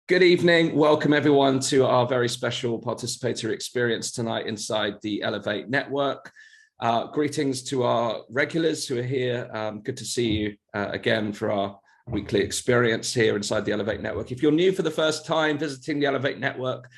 Good evening. Welcome everyone to our very special participatory experience tonight inside the Elevate Network. Greetings to our regulars who are here. Good to see you again for our weekly experience here inside the Elevate Network. If you're new for the first time visiting the Elevate Network,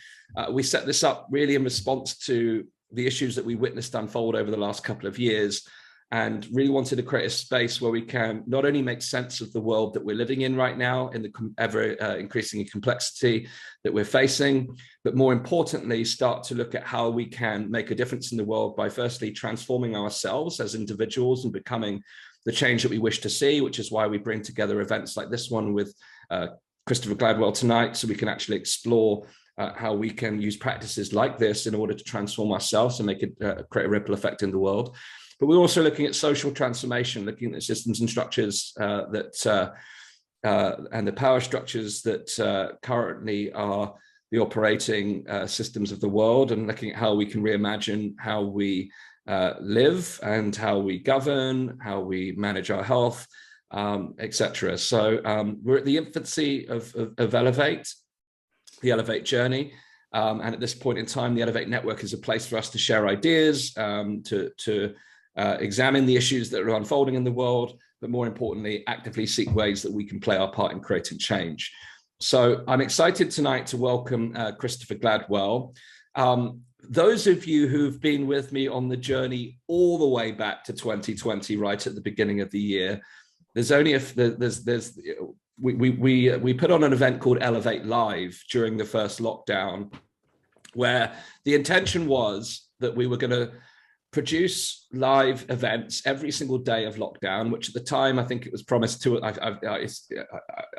we set this up really in response to the issues that we witnessed unfold over the last couple of years, and really wanted to create a space where we can not only make sense of the world that we're living in right now in the ever increasing complexity that we're facing, but more importantly, start to look at how we can make a difference in the world by firstly transforming ourselves as individuals and becoming the change that we wish to see, which is why we bring together events like this one with Christopher Gladwell tonight, so we can actually explore how we can use practices like this in order to transform ourselves and make it create a ripple effect in the world. But we're also looking at social transformation, looking at systems and structures and the power structures that currently are the operating systems of the world, and looking at how we can reimagine how we live and how we govern, how we manage our health, etc. So we're at the infancy of Elevate, the Elevate journey. And at this point in time, the Elevate Network is a place for us to share ideas, to examine the issues that are unfolding in the world, but more importantly, actively seek ways that we can play our part in creating change. So I'm excited tonight to welcome Christopher Gladwell. Those of you who've been with me on the journey all the way back to 2020, right at the beginning of the year, there's only we put on an event called Elevate Live during the first lockdown, where the intention was that we were going to produce live events every single day of lockdown, which at the time I think it was promised to.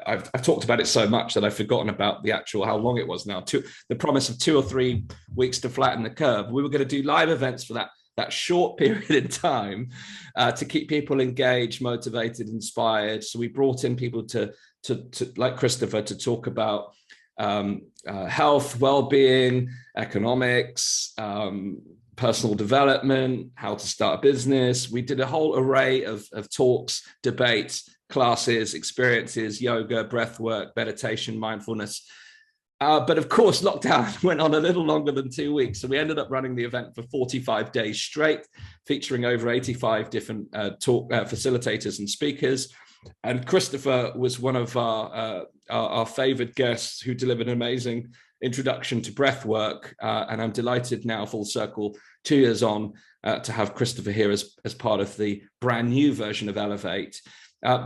I've talked about it so much that I've forgotten about the actual how long it was now. The promise of 2 or 3 weeks to flatten the curve. We were going to do live events for that short period in time to keep people engaged, motivated, inspired. So we brought in people to like Christopher to talk about health, well-being, economics, personal development, how to start a business. We did a whole array of talks, debates, classes, experiences, yoga, breathwork, meditation, mindfulness. But of course, lockdown went on a little longer than 2 weeks. So we ended up running the event for 45 days straight, featuring over 85 different facilitators and speakers. And Christopher was one of our favored guests who delivered an amazing introduction to breathwork. And I'm delighted now, full circle, 2 years on, to have Christopher here as part of the brand new version of Elevate.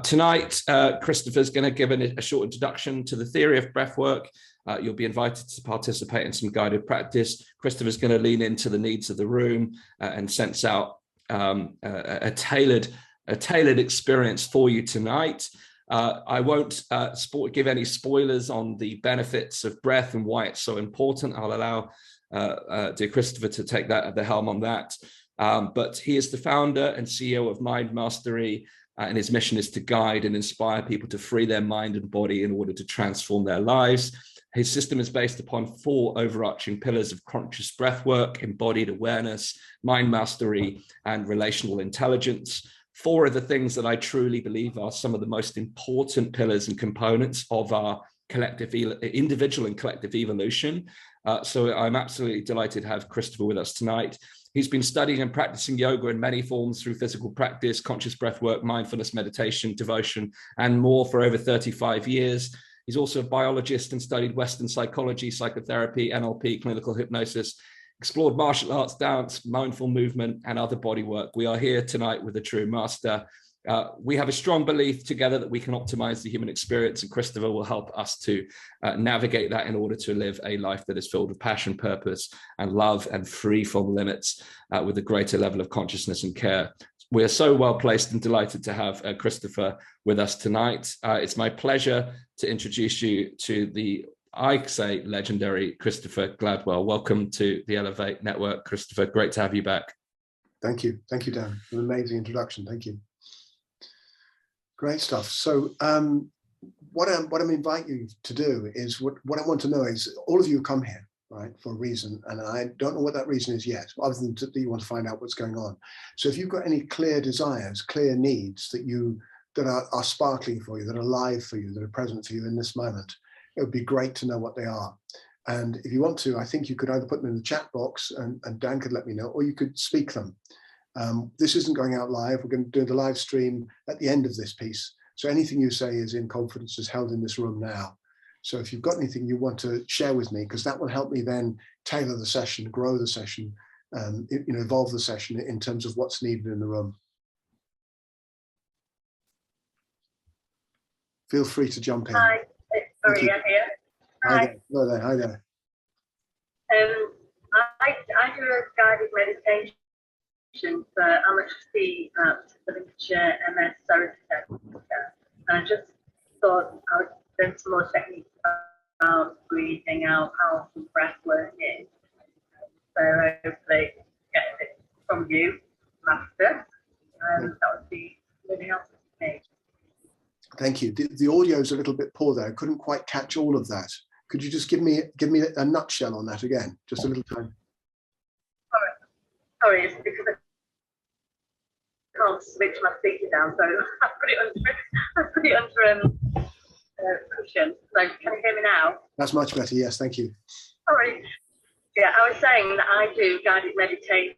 Tonight, Christopher's going to give a short introduction to the theory of breathwork. You'll be invited to participate in some guided practice. Christopher's going to lean into the needs of the room and sense out a tailored experience for you tonight. I won't give any spoilers on the benefits of breath and why it's so important. I'll allow dear Christopher to take the helm on that. But he is the founder and CEO of Mind Mastery, and his mission is to guide and inspire people to free their mind and body in order to transform their lives. His system is based upon 4 overarching pillars of conscious breathwork, embodied awareness, mind mastery, and relational intelligence. 4 of the things that I truly believe are some of the most important pillars and components of our individual and collective evolution. So I'm absolutely delighted to have Christopher with us tonight. He's been studying and practicing yoga in many forms through physical practice, conscious breathwork, mindfulness, meditation, devotion, and more for over 35 years. He's also a biologist and studied Western psychology, psychotherapy, NLP, clinical hypnosis, explored martial arts, dance, mindful movement, and other bodywork. We are here tonight with a true master. We have a strong belief together that we can optimize the human experience, and Christopher will help us to navigate that in order to live a life that is filled with passion, purpose, and love, and free from limits with a greater level of consciousness and care. We are so well placed and delighted to have Christopher with us tonight. It's my pleasure to introduce you to the, I say, legendary Christopher Gladwell. Welcome to the Elevate Network, Christopher. Great to have you back. Thank you, Dan. An amazing introduction. Thank you. Great stuff. So what I'm inviting you to do is what I want to know is all of you have come here, right, for a reason, and I don't know what that reason is yet, other than that you want to find out what's going on. So if you've got any clear desires, clear needs that are sparkling for you, that are alive for you, that are present for you in this moment, it would be great to know what they are. And if you want to, I think you could either put them in the chat box and Dan could let me know, or you could speak them. This isn't going out live. We're going to do the live stream at the end of this piece. So anything you say is in confidence, is held in this room now. So if you've got anything you want to share with me, because that will help me then tailor the session, grow the session, evolve the session in terms of what's needed in the room. Feel free to jump in. Hi, sorry, I'm here. Hi there. Hello there. Hi there. I do a guided meditation for Amygdala at the Lincolnshire MS Therapy Centre, and I just thought I would learn some more techniques about breathing out, how some breath work is. So hopefully get it from you after, and that would be really helpful for me. Thank you. The audio is a little bit poor there. I couldn't quite catch all of that. Could you just give me a nutshell on that again? Just a little time. Sorry, it's because I can't switch my speaker down, so I put it under cushion. So can you hear me now? That's much better. Yes, thank you. Sorry. Yeah, I was saying that I do guided meditation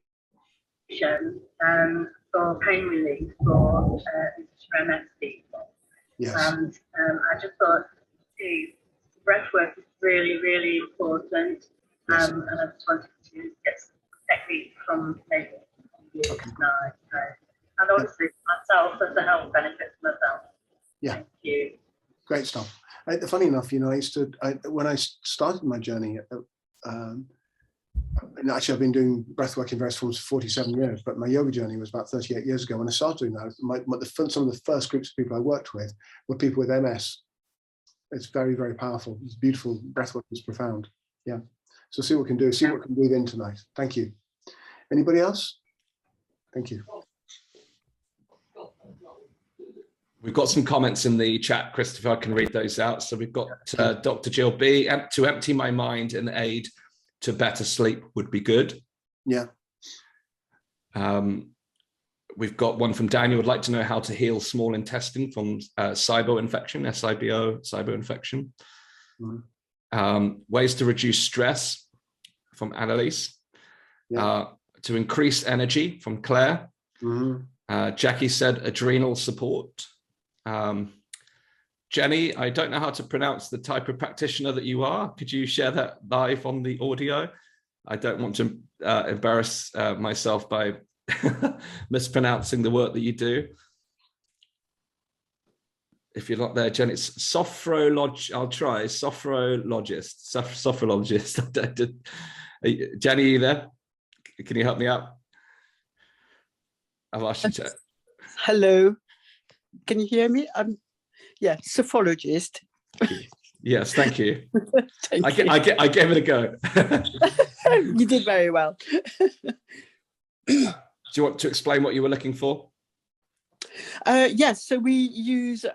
for pain relief for MS people. Yes. And I just thought breath work is really, really important. Yes. And I just wanted to get some technique from maybe you tonight. And obviously myself as a health benefit for myself. Yeah. Thank you. Great stuff. Funny enough, when I started my journey, and actually I've been doing breathwork in various forms for 47 years, but my yoga journey was about 38 years ago. When I started doing that, some of the first groups of people I worked with were people with MS. It's very, very powerful. It's beautiful. Breathwork is profound. Yeah. So see what we can do. See what we can breathe in tonight. Thank you. Anybody else? Thank you. We've got some comments in the chat, Christopher. I can read those out. So we've got Dr. Jill B. To empty my mind and aid to better sleep would be good. Yeah. We've got one from Daniel. Would like to know how to heal small intestine from SIBO infection, SIBO infection. Mm-hmm. Ways to reduce stress from Annalise. Yeah. To increase energy from Claire. Mm-hmm. Jackie said adrenal support. Jenny, I don't know how to pronounce the type of practitioner that you are. Could you share that live on the audio? I don't want to embarrass myself by mispronouncing the work that you do. If you're not there, Jenny, it's sophrologist. I'll try sophrologist. Sophrologist. Jenny, are you there? Can you help me out? I've asked you to. Hello. Can you hear me? Yeah, sophrologist. Yes, thank you. I gave it a go. You did very well. Do you want to explain what you were looking for? Yes, so we use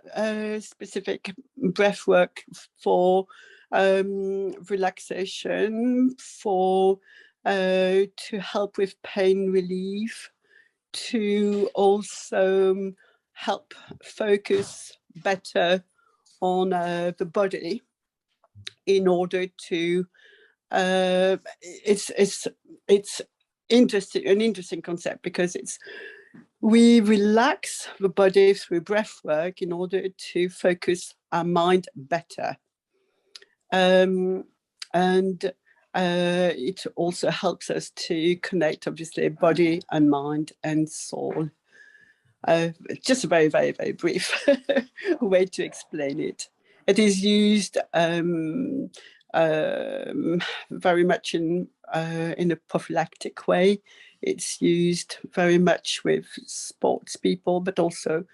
specific breath work for relaxation, to help with pain relief, to also help focus better on the body in order to it's an interesting concept because we relax the body through breath work in order to focus our mind better, and it also helps us to connect obviously body and mind and soul. Just a very, very, very brief way to explain it. It is used very much in a prophylactic way. It's used very much with sports people, but also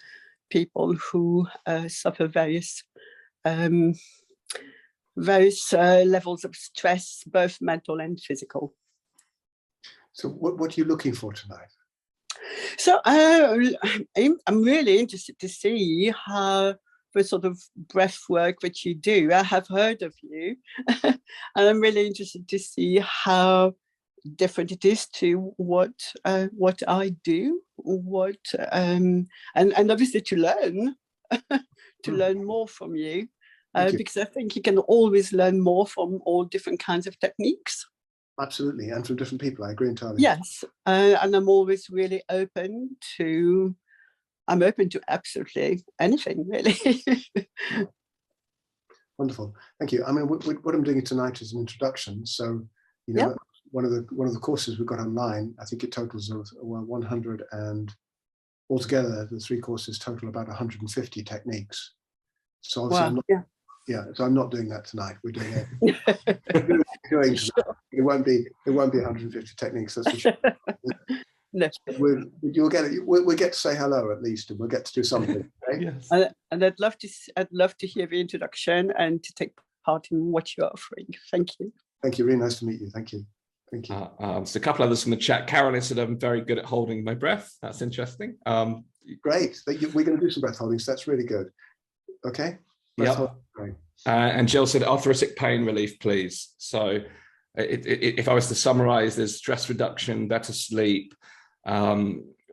people who suffer various levels of stress, both mental and physical. So what are you looking for tonight? So I'm really interested to see how the sort of breath work that you do. I have heard of you, and I'm really interested to see how different it is to what I do, and obviously to learn to learn more from you. because I think you can always learn more from all different kinds of techniques. Absolutely, and from different people. I agree entirely. Yes, and I'm always really open to. I'm open to absolutely anything, really. Wonderful, thank you. I mean, what I'm doing tonight is an introduction. So, you know, one of the courses we've got online, I think it totals of 100, and altogether the 3 courses total about 150 techniques. So obviously, so I'm not doing that tonight. We're doing it. It won't be 150 techniques. That's for sure. No. You'll get it. We'll get to say hello at least, and we'll get to do something. Okay? Yes. And I'd love to hear the introduction and to take part in what you're offering. Thank you. Thank you. Really nice to meet you. Thank you. Thank you. So a couple others from the chat. Carolyn said I'm very good at holding my breath. That's interesting. Great. We're going to do some breath holding. So that's really good. Okay. Yeah. And Jill said arthritic pain relief, please. So if I was to summarize, there's stress reduction, better sleep,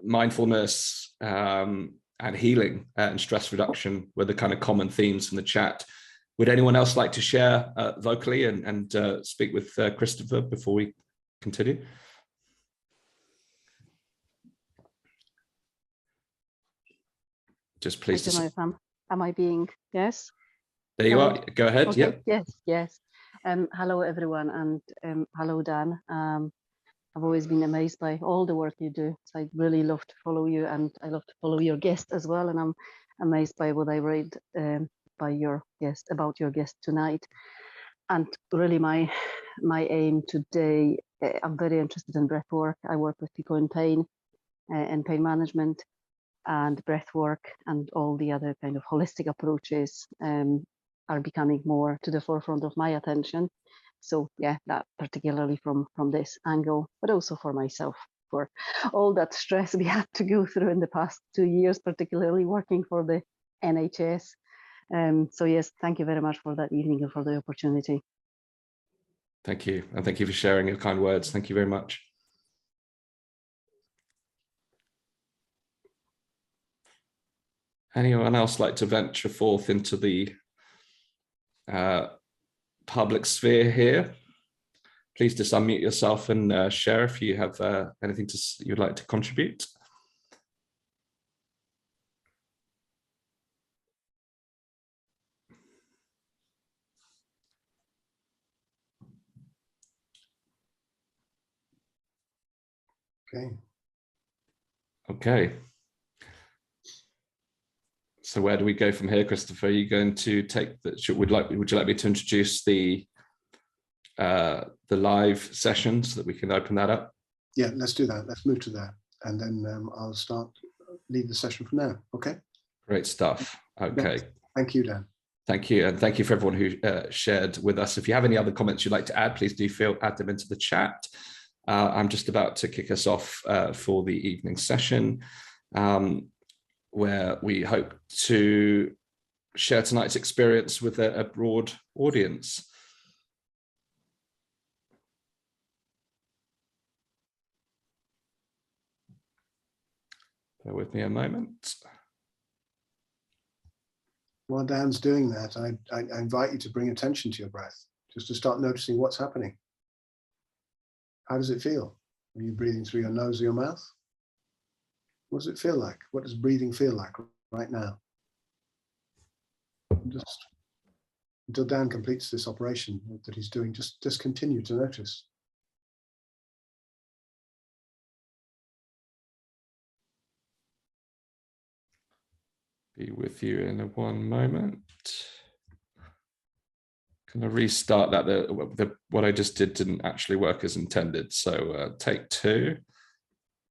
mindfulness, and healing and stress reduction were the kind of common themes from the chat. Would anyone else like to share vocally and speak with Christopher before we continue? Just please. I don't know if am I being, yes? There you are. Go ahead. Okay. Yeah. Yes. Hello, everyone, and hello, Dan. I've always been amazed by all the work you do. So I really love to follow you, and I love to follow your guest as well. And I'm amazed by what I read by your guest, about your guest tonight. And really, my aim today, I'm very interested in breath work. I work with people in pain and pain management, and breath work and all the other kind of holistic approaches are becoming more to the forefront of my attention. So yeah, that particularly from this angle, but also for myself, for all that stress we had to go through in the past 2 years, particularly working for the NHS. So yes, thank you very much for that evening and for the opportunity. Thank you. And thank you for sharing your kind words. Thank you very much. Anyone else like to venture forth into the public sphere here? Please just unmute yourself and share if you have anything you'd like to contribute. Okay. So where do we go from here, Christopher? Are you going to take the? Would you like me to introduce the live session so that we can open that up? Yeah, let's do that. Let's move to that, and then I'll lead the session from there. Okay. Great stuff. Okay. Thank you, Dan. Thank you, and thank you for everyone who shared with us. If you have any other comments you'd like to add, please do add them into the chat. I'm just about to kick us off for the evening session, where we hope to share tonight's experience with a broad audience. Bear with me a moment. While Dan's doing that, I invite you to bring attention to your breath, just to start noticing what's happening. How does it feel? Are you breathing through your nose or your mouth? What does it feel like? What does breathing feel like right now? Just until Dan completes this operation that he's doing, just continue to notice. Be with you in one moment. Can I restart that? What I just did didn't actually work as intended. So take 2.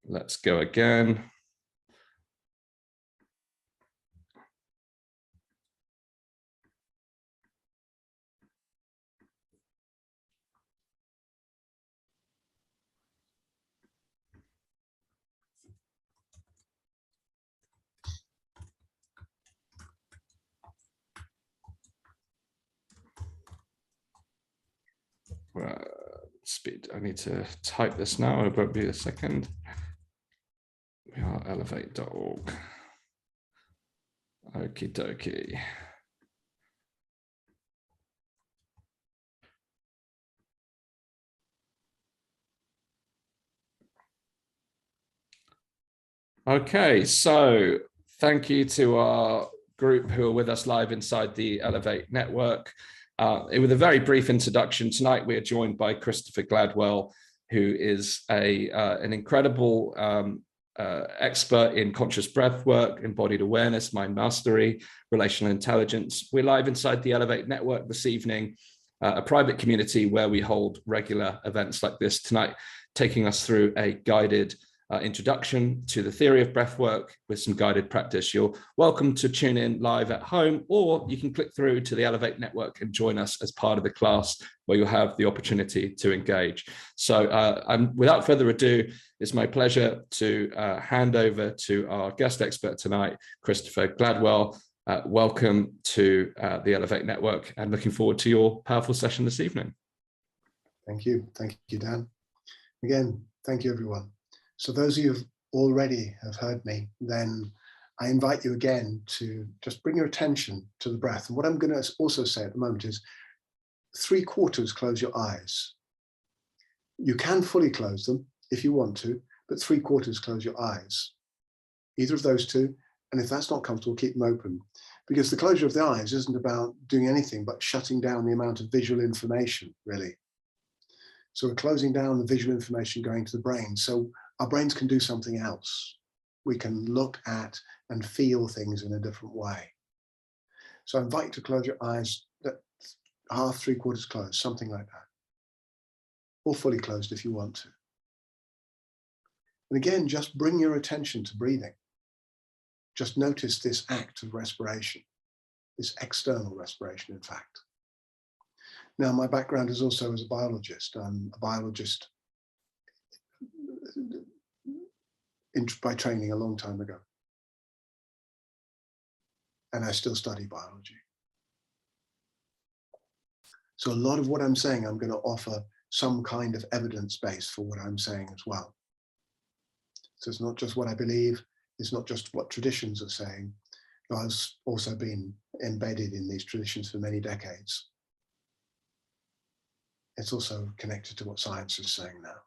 Let's go again. Speed. I need to type this now. It won't be a second. We are elevate.org. Okie dokie. Okay, so thank you to our group who are with us live inside the Elevate network. With a very brief introduction, tonight we are joined by Christopher Gladwell, who is an incredible expert in conscious breath work, embodied awareness, mind mastery, relational intelligence. We're live inside the Elevate network this evening, a private community where we hold regular events like this. Tonight, taking us through a guided introduction to the theory of breath work with some guided practice. You're welcome to tune in live at home, or you can click through to the Elevate network and join us as part of the class where you'll have the opportunity to engage. So without further ado, it's my pleasure to hand over to our guest expert tonight, Christopher Gladwell. Welcome to the Elevate network, and looking forward to your powerful session this evening. Thank you, Dan. Again, thank you, everyone. So those of you who already have heard me, then I invite you again to just bring your attention to the breath. And what I'm going to also say at the moment is 3/4 close your eyes. You can fully close them if you want to, but 3/4 close your eyes. Either of those two. And if that's not comfortable, keep them open. Because the closure of the eyes isn't about doing anything but shutting down the amount of visual information, really. So we're closing down the visual information going to the brain. So our brains can do something else. We can look at and feel things in a different way. So I invite you to close your eyes, half, 3/4 closed, something like that. Or fully closed if you want to. And again, just bring your attention to breathing. Just notice this act of respiration, this external respiration, in fact. Now, my background is also as a biologist. I'm a biologist by training a long time ago. And I still study biology. So a lot of what I'm saying, I'm going to offer some kind of evidence base for what I'm saying as well. So it's not just what I believe, it's not just what traditions are saying. I've also been embedded in these traditions for many decades. It's also connected to what science is saying now.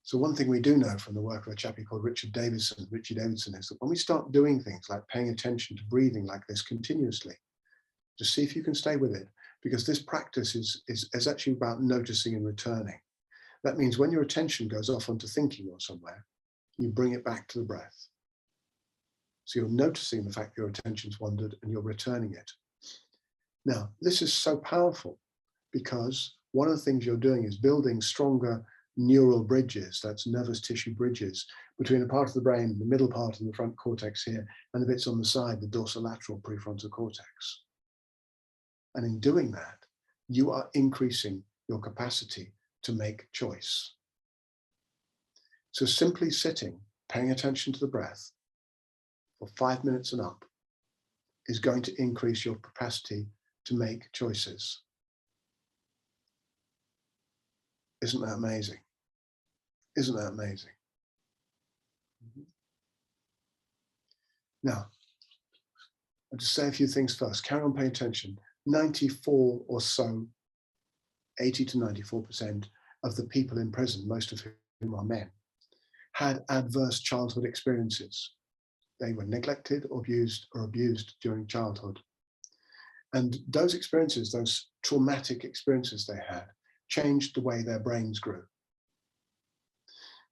So one thing we do know from the work of a chappie called Richie Davidson, is that when we start doing things like paying attention to breathing like this continuously, just see if you can stay with it, because this practice is actually about noticing and returning. That means when your attention goes off onto thinking or somewhere, you bring it back to the breath. So you're noticing the fact your attention's wandered and you're returning it. Now, this is so powerful because one of the things you're doing is building stronger neural bridges, that's nervous tissue bridges, between a part of the brain, the middle part of the front cortex here, and the bits on the side, the dorsolateral prefrontal cortex. And in doing that, you are increasing your capacity to make choice. So simply sitting, paying attention to the breath for 5 minutes and up is going to increase your capacity to make choices. Isn't that amazing? Isn't that amazing? Now, I'll just say a few things first. Carry on paying attention. 94 or so, 80 to 94% of the people in prison, most of whom are men, had adverse childhood experiences. They were neglected or abused during childhood. And those experiences, those traumatic experiences they had, changed the way their brains grew.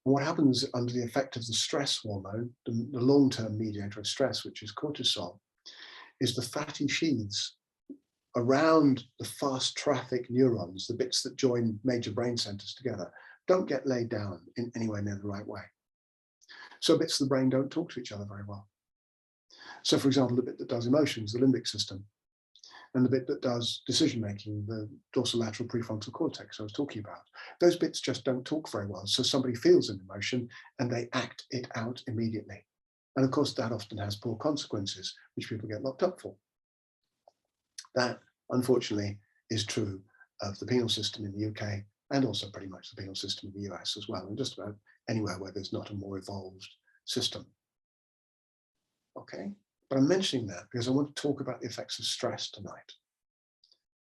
And what happens under the effect of the stress hormone, the long-term mediator of stress, which is cortisol, is the fatty sheaths around the fast traffic neurons, the bits that join major brain centers together, don't get laid down in anywhere near the right way. So bits of the brain don't talk to each other very well. So for example, the bit that does emotions, the limbic system, and the bit that does decision-making, the dorsolateral prefrontal cortex I was talking about, those bits just don't talk very well. So somebody feels an emotion and they act it out immediately. And of course, that often has poor consequences, which people get locked up for. That, unfortunately, is true of the penal system in the UK and also pretty much the penal system in the US as well, and just about anywhere where there's not a more evolved system. Okay, but I'm mentioning that because I want to talk about the effects of stress tonight.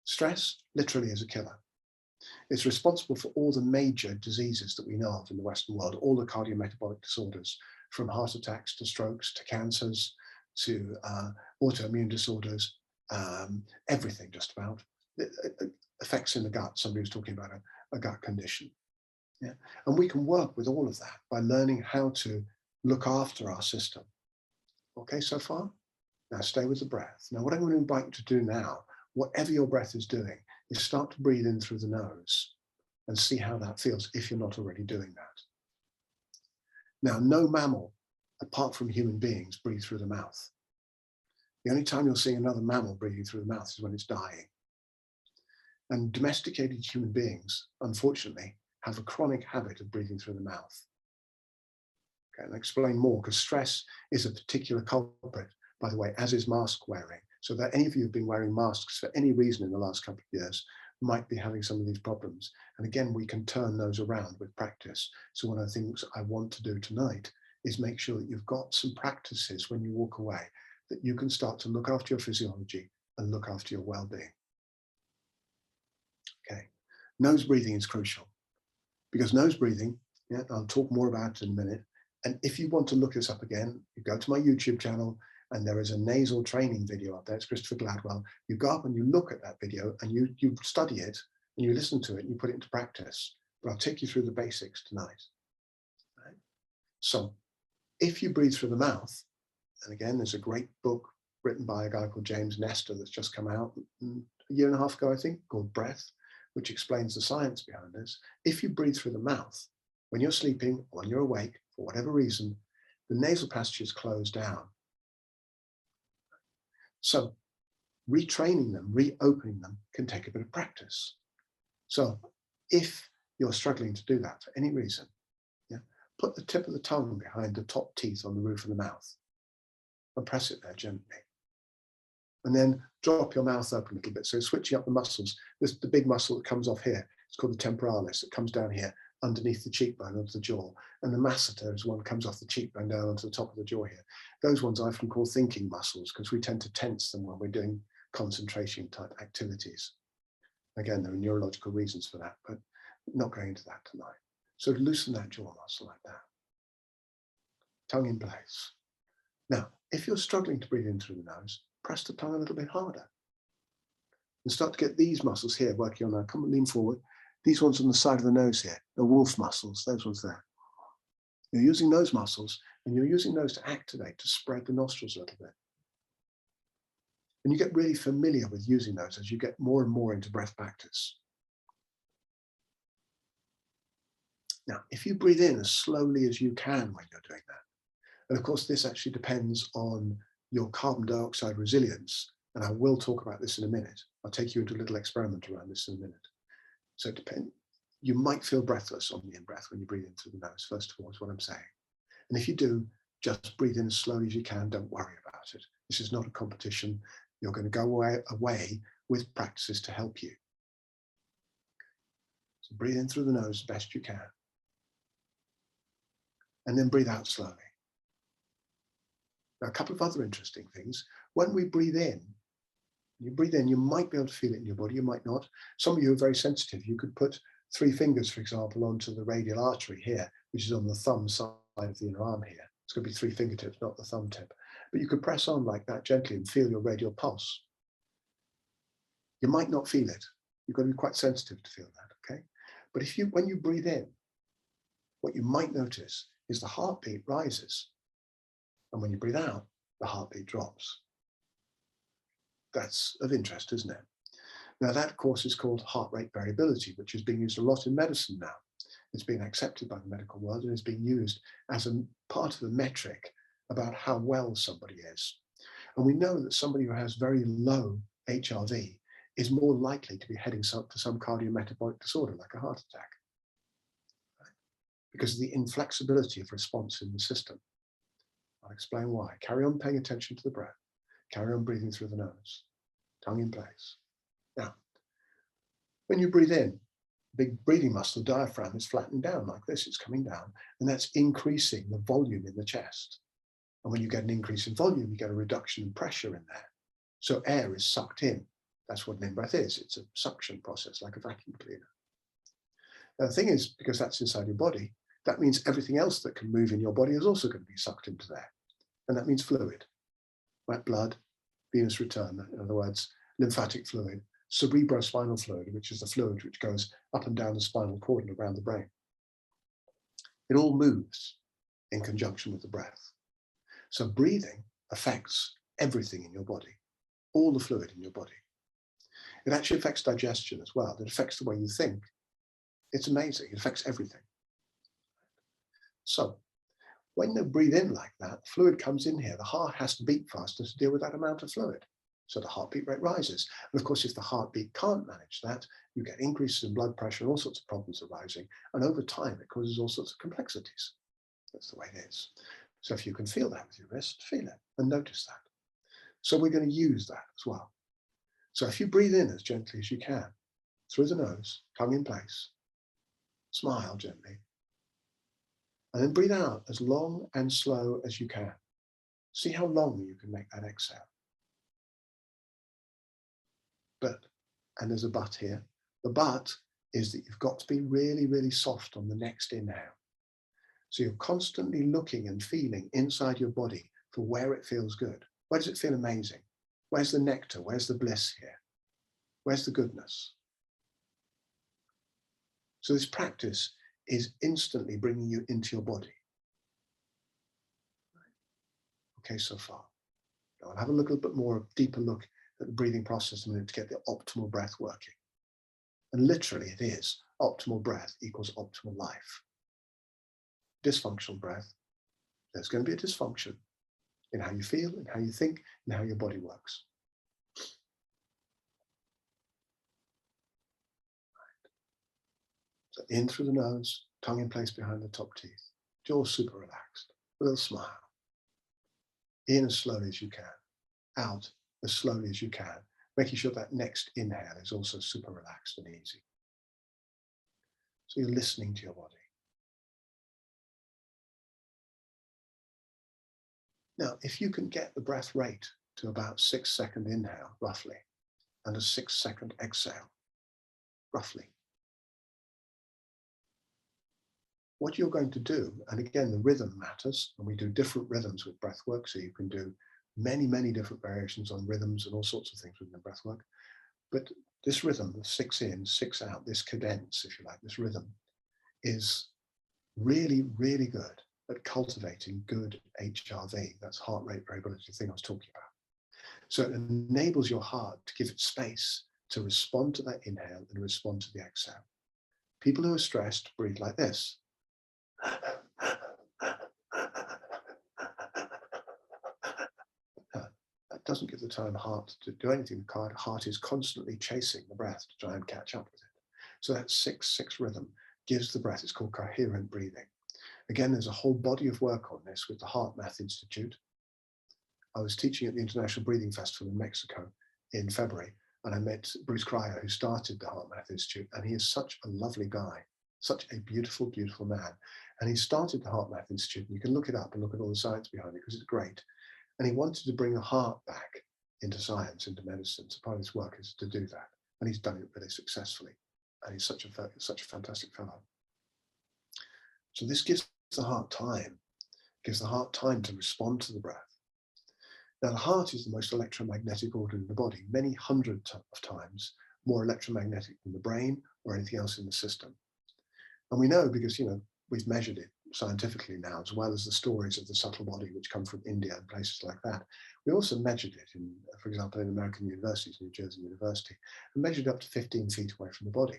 Stress literally is a killer. It's responsible for all the major diseases that we know of in the Western world, all the cardiometabolic disorders, from heart attacks to strokes to cancers to autoimmune disorders, everything just about. Effects in the gut. Somebody was talking about a gut condition. Yeah. And we can work with all of that by learning how to look after our system. Okay, so far? Now stay with the breath. Now what I'm going to invite you to do now, whatever your breath is doing, is start to breathe in through the nose and see how that feels if you're not already doing that. Now, no mammal, apart from human beings, breathe through the mouth. The only time you'll see another mammal breathing through the mouth is when it's dying. And domesticated human beings, unfortunately, have a chronic habit of breathing through the mouth. Okay, and I'll explain more, because stress is a particular culprit, by the way, as is mask wearing. So that any of you who've been wearing masks for any reason in the last couple of years might be having some of these problems. And again, we can turn those around with practice. So one of the things I want to do tonight is make sure that you've got some practices when you walk away, that you can start to look after your physiology and look after your well-being. Okay, nose breathing is crucial, because nose breathing, yeah, I'll talk more about it in a minute. And if you want to look this up again, you go to my YouTube channel and there is a nasal training video up there. It's Christopher Gladwell. You go up and you look at that video and you study it and you listen to it and you put it into practice. But I'll take you through the basics tonight. Right? So if you breathe through the mouth, and again, there's a great book written by a guy called James Nestor that's just come out a year and a half ago, I think, called Breath, which explains the science behind this. If you breathe through the mouth, when you're sleeping, or when you're awake, for whatever reason, the nasal passages close down. So retraining them, reopening them can take a bit of practice. So if you're struggling to do that for any reason, yeah, put the tip of the tongue behind the top teeth on the roof of the mouth and press it there gently. And then drop your mouth open a little bit. So switching up the muscles. This is the big muscle that comes off here. It's called the temporalis. It comes down here underneath the cheekbone onto the jaw. And the masseter is one that comes off the cheekbone down onto the top of the jaw here. Those ones I often call thinking muscles, because we tend to tense them when we're doing concentration type activities. Again, there are neurological reasons for that, but not going into that tonight. So loosen that jaw muscle like that. Tongue in place. Now, if you're struggling to breathe in through the nose, press the tongue a little bit harder. And start to get these muscles here working on now. Come and lean forward. These ones on the side of the nose here, the wolf muscles, those ones there. You're using those muscles and you're using those to activate, to spread the nostrils a little bit. And you get really familiar with using those as you get more and more into breath practice. Now, if you breathe in as slowly as you can when you're doing that, and of course, this actually depends on your carbon dioxide resilience. And I will talk about this in a minute. I'll take you into a little experiment around this in a minute. So it depends. You might feel breathless on the in-breath when you breathe in through the nose, first of all, is what I'm saying. And if you do, just breathe in as slowly as you can. Don't worry about it. This is not a competition. You're going to go away with practices to help you. So breathe in through the nose as best you can. And then breathe out slowly. Now, a couple of other interesting things. When we breathe in, you might be able to feel it in your body, you might not. Some of you are very sensitive. You could put 3 fingers, for example, onto the radial artery here, which is on the thumb side of the inner arm here. It's going to be 3 fingertips, not the thumb tip. But you could press on like that gently and feel your radial pulse. You might not feel it. You've got to be quite sensitive to feel that, okay? But when you breathe in, what you might notice is the heartbeat rises. And when you breathe out, the heartbeat drops. That's of interest, isn't it? Now that, of course, is called heart rate variability, which is being used a lot in medicine now. It's being accepted by the medical world and is being used as a part of a metric about how well somebody is. And we know that somebody who has very low HRV is more likely to be heading to some cardiometabolic disorder, like a heart attack, right? Because of the inflexibility of response in the system. I'll explain why. Carry on paying attention to the breath. Carry on breathing through the nose, tongue in place. Now, when you breathe in, the big breathing muscle, the diaphragm, is flattening down like this. It's coming down, and that's increasing the volume in the chest. And when you get an increase in volume, you get a reduction in pressure in there. So air is sucked in. That's what an in-breath is. It's a suction process, like a vacuum cleaner. Now, the thing is, because that's inside your body, that means everything else that can move in your body is also going to be sucked into there. And that means fluid, right? Blood, venous return, in other words, lymphatic fluid, cerebrospinal fluid, which is the fluid which goes up and down the spinal cord and around the brain. It all moves in conjunction with the breath. So breathing affects everything in your body, all the fluid in your body. It actually affects digestion as well. It affects the way you think. It's amazing. It affects everything. So when you breathe in like that, fluid comes in here. The heart has to beat faster to deal with that amount of fluid. So the heartbeat rate rises. And of course, if the heartbeat can't manage that, you get increases in blood pressure and all sorts of problems arising. And over time, it causes all sorts of complexities. That's the way it is. So if you can feel that with your wrist, feel it and notice that. So we're going to use that as well. So if you breathe in as gently as you can, through the nose, tongue in place, smile gently, and then breathe out as long and slow as you can. See how long you can make that exhale. But, and there's a but here, the but is that you've got to be really, really soft on the next inhale. So you're constantly looking and feeling inside your body for where it feels good. Where does it feel amazing? Where's the nectar? Where's the bliss here? Where's the goodness? So this practice is instantly bringing you into your body. Okay, so far. Now I'll have a little bit more deeper look at the breathing process in a minute to get the optimal breath working. And literally it is optimal breath equals optimal life. Dysfunctional breath, there's going to be a dysfunction in how you feel, in how you think, and how your body works. Right. So in through the nose, tongue in place behind the top teeth, jaw super relaxed, a little smile. In as slowly as you can, out as slowly as you can, making sure that next inhale is also super relaxed and easy. So you're listening to your body. Now, if you can get the breath rate to about 6-second inhale, roughly, and a 6-second exhale, roughly, what you're going to do, and again, the rhythm matters, and we do different rhythms with breath work, so you can do many, many different variations on rhythms and all sorts of things within breath work. But this rhythm, the 6 in, 6 out, this cadence, if you like, this rhythm, is really, really good at cultivating good HRV. That's heart rate variability thing I was talking about. So it enables your heart to give it space to respond to that inhale and respond to the exhale. People who are stressed breathe like this. That doesn't give the time heart to do anything. The heart is constantly chasing the breath to try and catch up with it. So that 6-6 rhythm gives the breath. It's called coherent breathing. Again, there's a whole body of work on this with the Heart Math Institute. I was teaching at the International Breathing Festival in Mexico in February, and I met Bruce Cryer, who started the Heart Math Institute, and he is such a lovely guy, such a beautiful, beautiful man. And he started the Heart Math Institute, and you can look it up and look at all the science behind it because it's great. And he wanted to bring the heart back into science, into medicine. So part of his work is to do that. And he's done it really successfully. And he's such a fantastic fellow. So this gives the heart time, to respond to the breath. Now the heart is the most electromagnetic organ in the body, many hundreds of times more electromagnetic than the brain or anything else in the system. And we know because, we've measured it scientifically now, as well as the stories of the subtle body, which come from India and places like that. We also measured it in, for example, in American universities, New Jersey University, and measured up to 15 feet away from the body.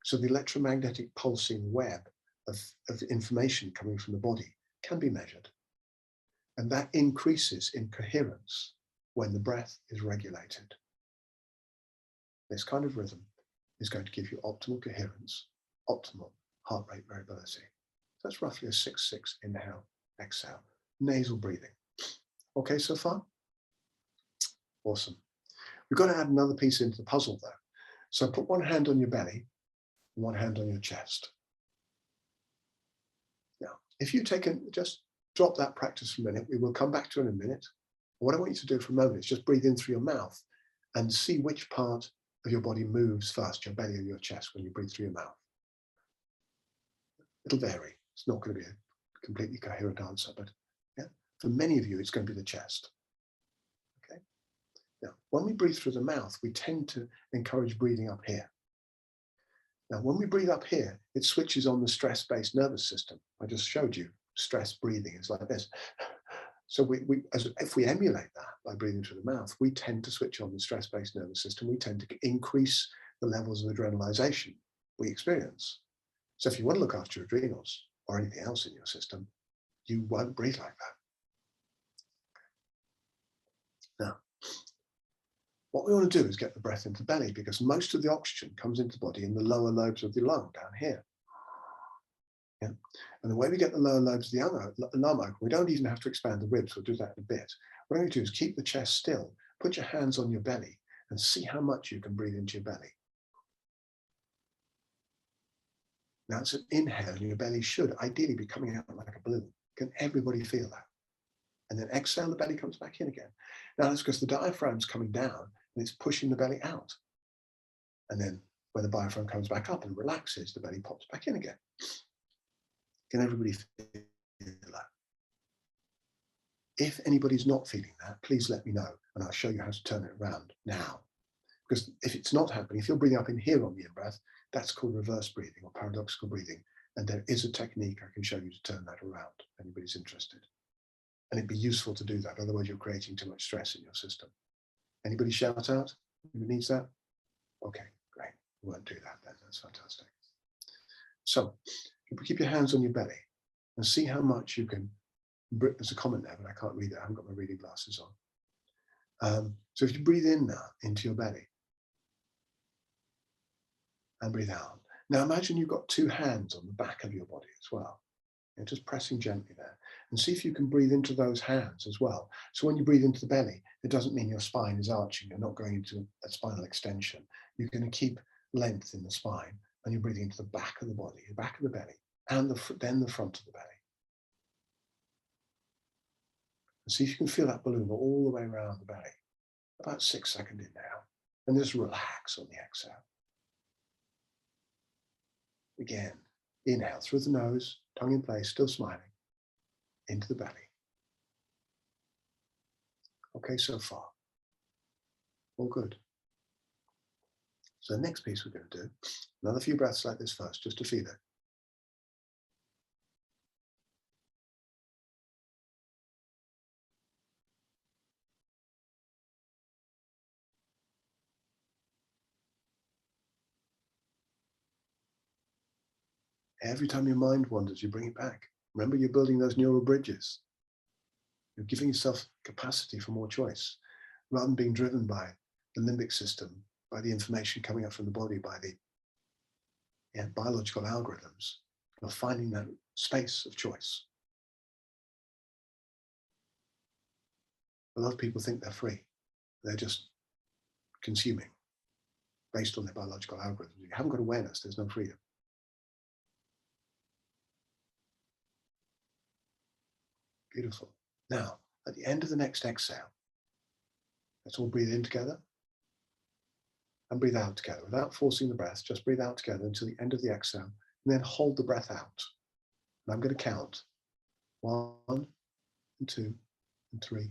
So the electromagnetic pulsing web of information coming from the body can be measured. And that increases in coherence when the breath is regulated. This kind of rhythm is going to give you optimal coherence, optimal heart rate variability. So that's roughly a 6-6 inhale, exhale, nasal breathing. Okay, so far? Awesome. We've got to add another piece into the puzzle though. So put one hand on your belly and one hand on your chest. Now, if you just drop that practice for a minute, we will come back to it in a minute. What I want you to do for a moment is just breathe in through your mouth and see which part of your body moves first, your belly or your chest, when you breathe through your mouth. It'll vary. It's not going to be a completely coherent answer, but yeah, for many of you, it's going to be the chest. Okay. Now, when we breathe through the mouth, we tend to encourage breathing up here. Now, when we breathe up here, it switches on the stress-based nervous system. I just showed you stress breathing is like this. So if we emulate that by breathing through the mouth, we tend to switch on the stress-based nervous system. We tend to increase the levels of adrenalization we experience. So if you want to look after your adrenals or anything else in your system, you won't breathe like that. Now, what we want to do is get the breath into the belly, because most of the oxygen comes into the body in the lower lobes of the lung down here. Yeah. And the way we get the lower lobes of the lung open, we don't even have to expand the ribs. We'll do that in a bit. What I'm going to do is keep the chest still, put your hands on your belly, and see how much you can breathe into your belly. Now it's an inhale, and your belly should ideally be coming out like a balloon. Can everybody feel that? And then exhale, the belly comes back in again. Now that's because the diaphragm's coming down and it's pushing the belly out. And then when the diaphragm comes back up and relaxes, the belly pops back in again. Can everybody feel that? If anybody's not feeling that, please let me know and I'll show you how to turn it around now. Because if it's not happening, if you're breathing up in here on the in-breath, that's called reverse breathing or paradoxical breathing. And there is a technique I can show you to turn that around if anybody's interested. And it'd be useful to do that, otherwise you're creating too much stress in your system. Anybody shout out? Who needs that? Okay, great. We won't do that then, that's fantastic. So, keep your hands on your belly and see how much you can, there's a comment there, but I can't read it, I haven't got my reading glasses on. So if you breathe in now into your belly and breathe out. Now imagine you've got two hands on the back of your body as well. You're just pressing gently there and see if you can breathe into those hands as well. So when you breathe into the belly, it doesn't mean your spine is arching, you're not going into a spinal extension. You're going to keep length in the spine and you're breathing into the back of the body, the back of the belly, and then the front of the belly. And see if you can feel that balloon all the way around the belly. About 6 seconds inhale, and just relax on the exhale. Again, inhale through the nose, tongue in place, still smiling, into the belly. Okay, so far. All good. So the next piece we're going to do, another few breaths like this first, just to feel it. Every time your mind wanders, you bring it back. Remember, you're building those neural bridges. You're giving yourself capacity for more choice, rather than being driven by the limbic system, by the information coming up from the body, by the biological algorithms. You're finding that space of choice. A lot of people think they're free. They're just consuming based on their biological algorithms. If you haven't got awareness, there's no freedom. Beautiful. Now, at the end of the next exhale, let's all breathe in together and breathe out together without forcing the breath. Just breathe out together until the end of the exhale, and then hold the breath out. And I'm going to count 1 and 2 and 3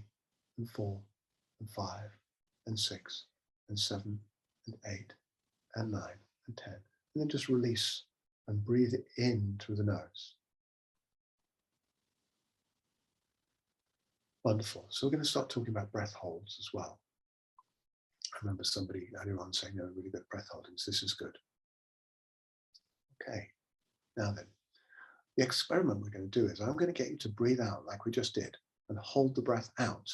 and 4 and 5 and 6 and 7 and 8 and 9 and 10. And then just release and breathe in through the nose. Wonderful. So we're going to start talking about breath holds as well. I remember somebody earlier on saying, no, really good breath holdings. This is good. Okay. Now then, the experiment we're going to do is I'm going to get you to breathe out like we just did and hold the breath out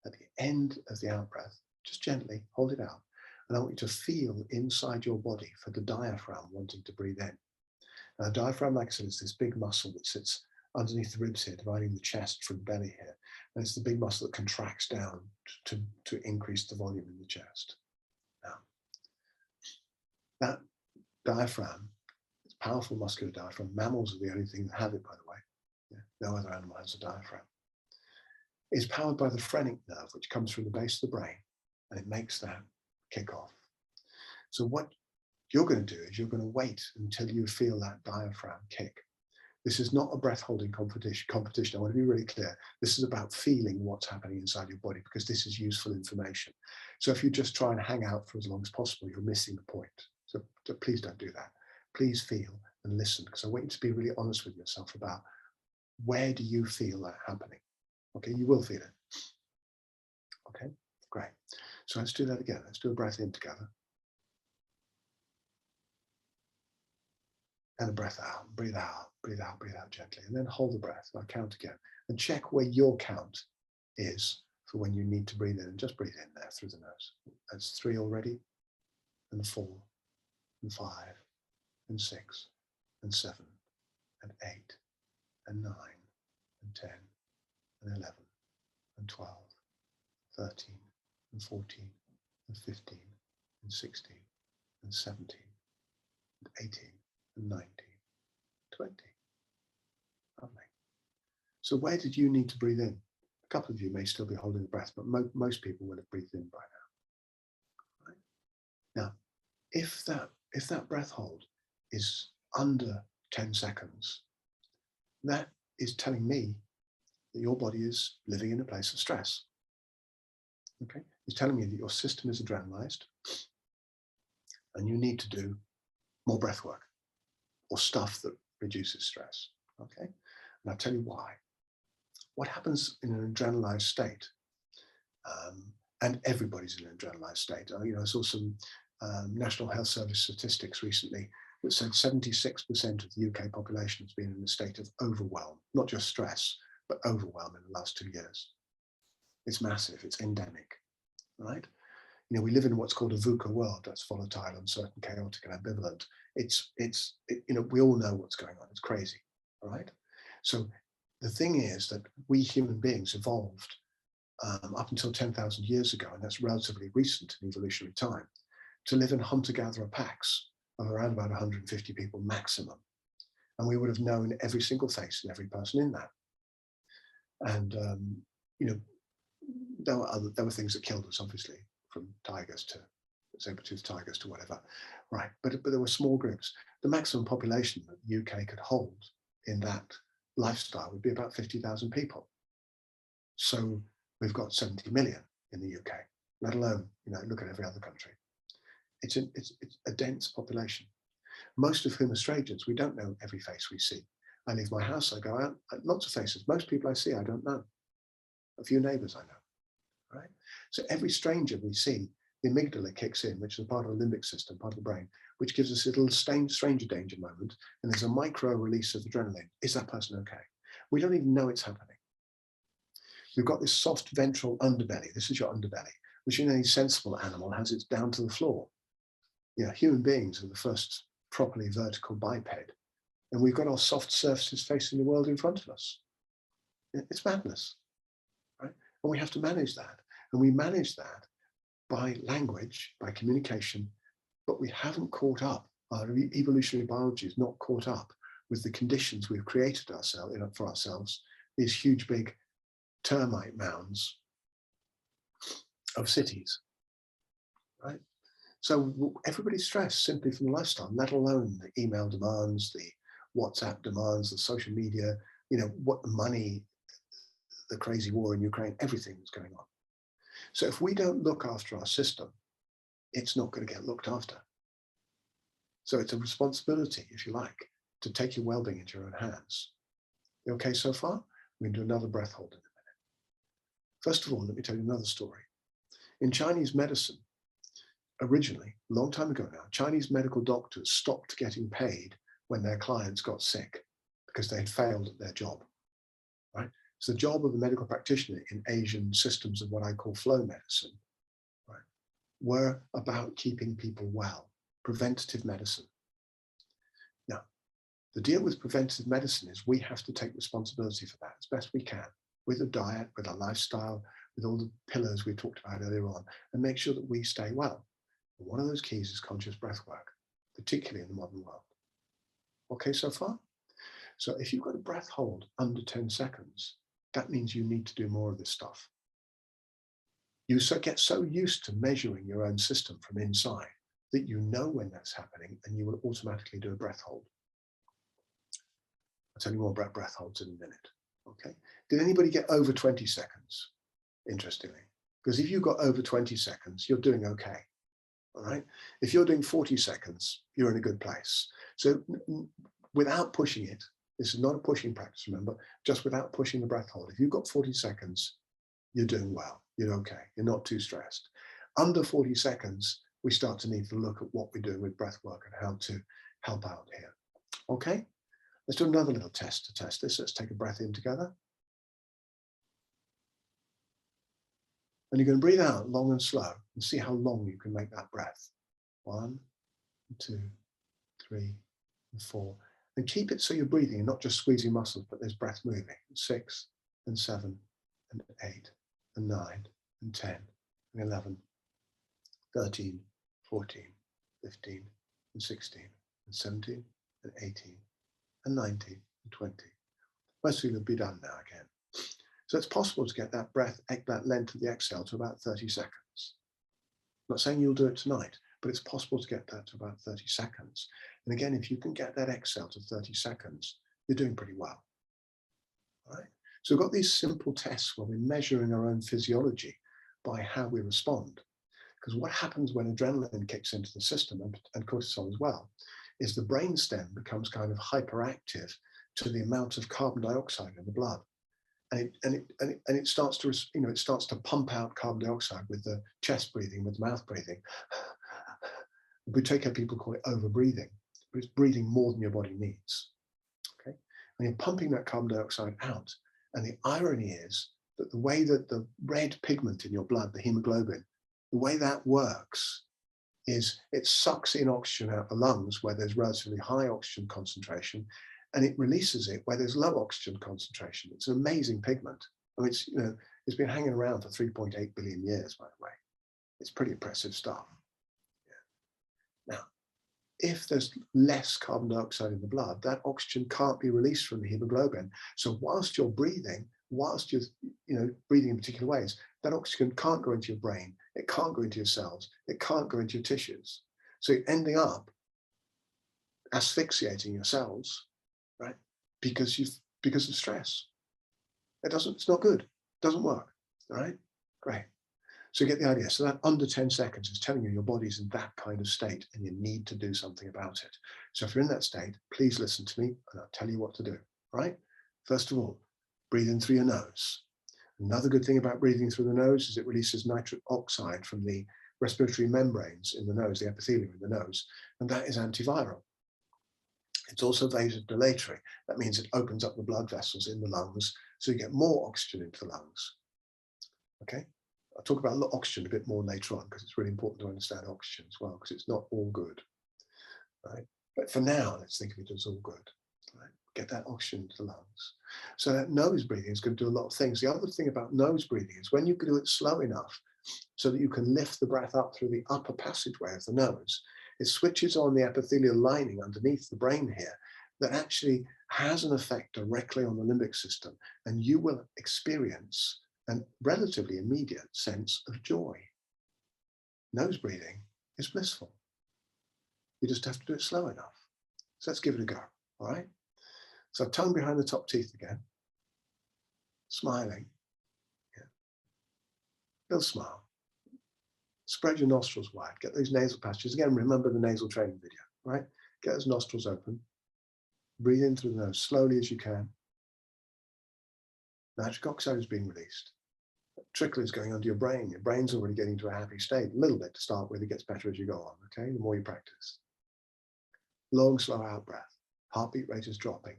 at the end of the out breath. Just gently hold it out. And I want you to feel inside your body for the diaphragm wanting to breathe in. Now, the diaphragm, like I said, is this big muscle that sits underneath the ribs here, dividing the chest from the belly here. And it's the big muscle that contracts down to increase the volume in the chest. Now, that diaphragm, it's a powerful muscular diaphragm. Mammals are the only thing that have it, by the way. Yeah, no other animal has a diaphragm. It's powered by the phrenic nerve, which comes from the base of the brain, and it makes that kick off. So what you're going to do is you're going to wait until you feel that diaphragm kick. This is not a breath holding competition. I want to be really clear. This is about feeling what's happening inside your body, because this is useful information. So if you just try and hang out for as long as possible, you're missing the point. So please don't do that. Please feel and listen, because I want you to be really honest with yourself about where do you feel that happening. Okay, you will feel it. Okay, great. So let's do that again. Let's do a breath in together. And a breath out, breathe out, breathe out, breathe out gently. And then hold the breath. I'll count again. And check where your count is for when you need to breathe in. And just breathe in there through the nose. That's 3 already. And 4, and 5, and 6, and 7, and 8, and 9, and 10, and 11, and 12, 13, and 14, and 15, and 16, and 17, and 18, and 19, 20. Lovely. So where did you need to breathe in? A couple of you may still be holding the breath, but most people will have breathed in by now. Right? Now, if that breath hold is under 10 seconds, that is telling me that your body is living in a place of stress. Okay, it's telling me that your system is adrenalized and you need to do more breath work or stuff that reduces stress. Okay, and I'll tell you why. What happens in an adrenalized state, and everybody's in an adrenalized state. I saw some National Health Service statistics recently that said 76% of the UK population has been in a state of overwhelm, not just stress, but overwhelm in the last 2 years. It's massive, it's endemic, right? We live in what's called a VUCA world. That's volatile, uncertain, chaotic, and ambivalent. We all know what's going on. It's crazy, all right? So the thing is that we human beings evolved up until 10,000 years ago, and that's relatively recent in evolutionary time, to live in hunter-gatherer packs of around about 150 people maximum. And we would have known every single face and every person in that. And, there were things that killed us, obviously, from tigers to saber-toothed tigers to whatever, right? But there were small groups. The maximum population that the UK could hold in that lifestyle would be about 50,000 people. So we've got 70 million in the UK, let alone, look at every other country. It's a dense population, most of whom are strangers. We don't know every face we see. I leave my house, I go out, lots of faces. Most people I see, I don't know. A few neighbors I know, right? So every stranger we see, the amygdala kicks in, which is a part of the limbic system, part of the brain, which gives us a little stranger danger moment. And there's a micro release of adrenaline. Is that person okay? We don't even know it's happening. We've got this soft ventral underbelly. This is your underbelly, which in any sensible animal has it down to the floor. Human beings are the first properly vertical biped. And we've got our soft surfaces facing the world in front of us. It's madness, right? And we have to manage that. And we manage that by language, by communication, but we haven't caught up. Our evolutionary biology is not caught up with the conditions we've created for ourselves, these huge, big termite mounds of cities, right? So everybody's stressed simply from the lifestyle, let alone the email demands, the WhatsApp demands, the social media, what the money, the crazy war in Ukraine, everything that's going on. So if we don't look after our system, it's not going to get looked after. So it's a responsibility, if you like, to take your well-being into your own hands. You okay so far? We're going to do another breath hold in a minute. First of all, let me tell you another story. In Chinese medicine, originally, a long time ago now, Chinese medical doctors stopped getting paid when their clients got sick because they had failed at their job, right? So the job of a medical practitioner in Asian systems of what I call flow medicine, right, were about keeping people well, preventative medicine. Now, the deal with preventative medicine is we have to take responsibility for that as best we can, with a diet, with a lifestyle, with all the pillars we talked about earlier on, and make sure that we stay well. And one of those keys is conscious breath work, particularly in the modern world. Okay so far? So if you've got a breath hold under 10 seconds, that means you need to do more of this stuff. You get so used to measuring your own system from inside that you know when that's happening and you will automatically do a breath hold. tell you more about breath holds in a minute. Okay. Did anybody get over 20 seconds? Interestingly, because if you got over 20 seconds, you're doing okay. All right. If you're doing 40 seconds, you're in a good place. So without pushing it, this is not a pushing practice, remember, just without pushing the breath hold. If you've got 40 seconds, you're doing well. You're okay. You're not too stressed. Under 40 seconds, we start to need to look at what we're doing with breath work and how to help out here. Okay. Let's do another little test to test this. Let's take a breath in together. And you're going to breathe out long and slow and see how long you can make that breath. 1, 2, 3, and 4. And keep it so you're breathing and not just squeezing muscles, but there's breath moving. 6 and 7 and 8 and 9 and 10 and 11, 13, 14, 15 and 16 and 17 and 18 and 19 and 20. Most of you will be done now again. So it's possible to get that breath, that length of the exhale to about 30 seconds. I'm not saying you'll do it tonight, but it's possible to get that to about 30 seconds. And again, if you can get that exhale to 30 seconds, you're doing pretty well. All right? So we've got these simple tests where we're measuring our own physiology by how we respond. Because what happens when adrenaline kicks into the system, and cortisol as well, is the brainstem becomes kind of hyperactive to the amount of carbon dioxide in the blood. And it starts to, it starts to pump out carbon dioxide with the chest breathing, with mouth breathing. We take care people call it over breathing, but it's breathing more than your body needs. Okay, and you're pumping that carbon dioxide out. And the irony is that the way that the red pigment in your blood, the hemoglobin, the way that works is it sucks in oxygen out the lungs where there's relatively high oxygen concentration, and it releases it where there's low oxygen concentration. It's an amazing pigment. I mean, it's been hanging around for 3.8 billion years, by the way. It's pretty impressive stuff. Yeah. Now, if there's less carbon dioxide in the blood, that oxygen can't be released from the hemoglobin. So whilst you're breathing, whilst you're breathing in particular ways, that oxygen can't go into your brain, it can't go into your cells, it can't go into your tissues. So you're ending up asphyxiating your cells, right? Because of stress. It's not good, it doesn't work, all right? Great. So you get the idea. So that under 10 seconds is telling you your body's in that kind of state and you need to do something about it. So if you're in that state, please listen to me and I'll tell you what to do, right? First of all, breathe in through your nose. Another good thing about breathing through the nose is it releases nitric oxide from the respiratory membranes in the nose, the epithelium in the nose, and that is antiviral. It's also vasodilatory. That means it opens up the blood vessels in the lungs, so you get more oxygen into the lungs. Okay? I'll talk about oxygen a bit more later on because it's really important to understand oxygen as well, because it's not all good, right? But for now, let's think of it as all good, right? Get that oxygen into the lungs. So that nose breathing is going to do a lot of things. The other thing about nose breathing is when you can do it slow enough so that you can lift the breath up through the upper passageway of the nose, it switches on the epithelial lining underneath the brain here that actually has an effect directly on the limbic system, and you will experience a relatively immediate sense of joy. Nose breathing is blissful. You just have to do it slow enough. So let's give it a go, all right? So tongue behind the top teeth again, smiling. Yeah. Little smile. Spread your nostrils wide, get those nasal passages. Again, remember the nasal training video, right? Get those nostrils open. Breathe in through the nose slowly as you can. Nitric oxide is being released. A trickle is going onto your brain. Your brain's already getting to a happy state. A little bit to start with, it gets better as you go on, okay? The more you practice. Long, slow out breath. Heartbeat rate is dropping.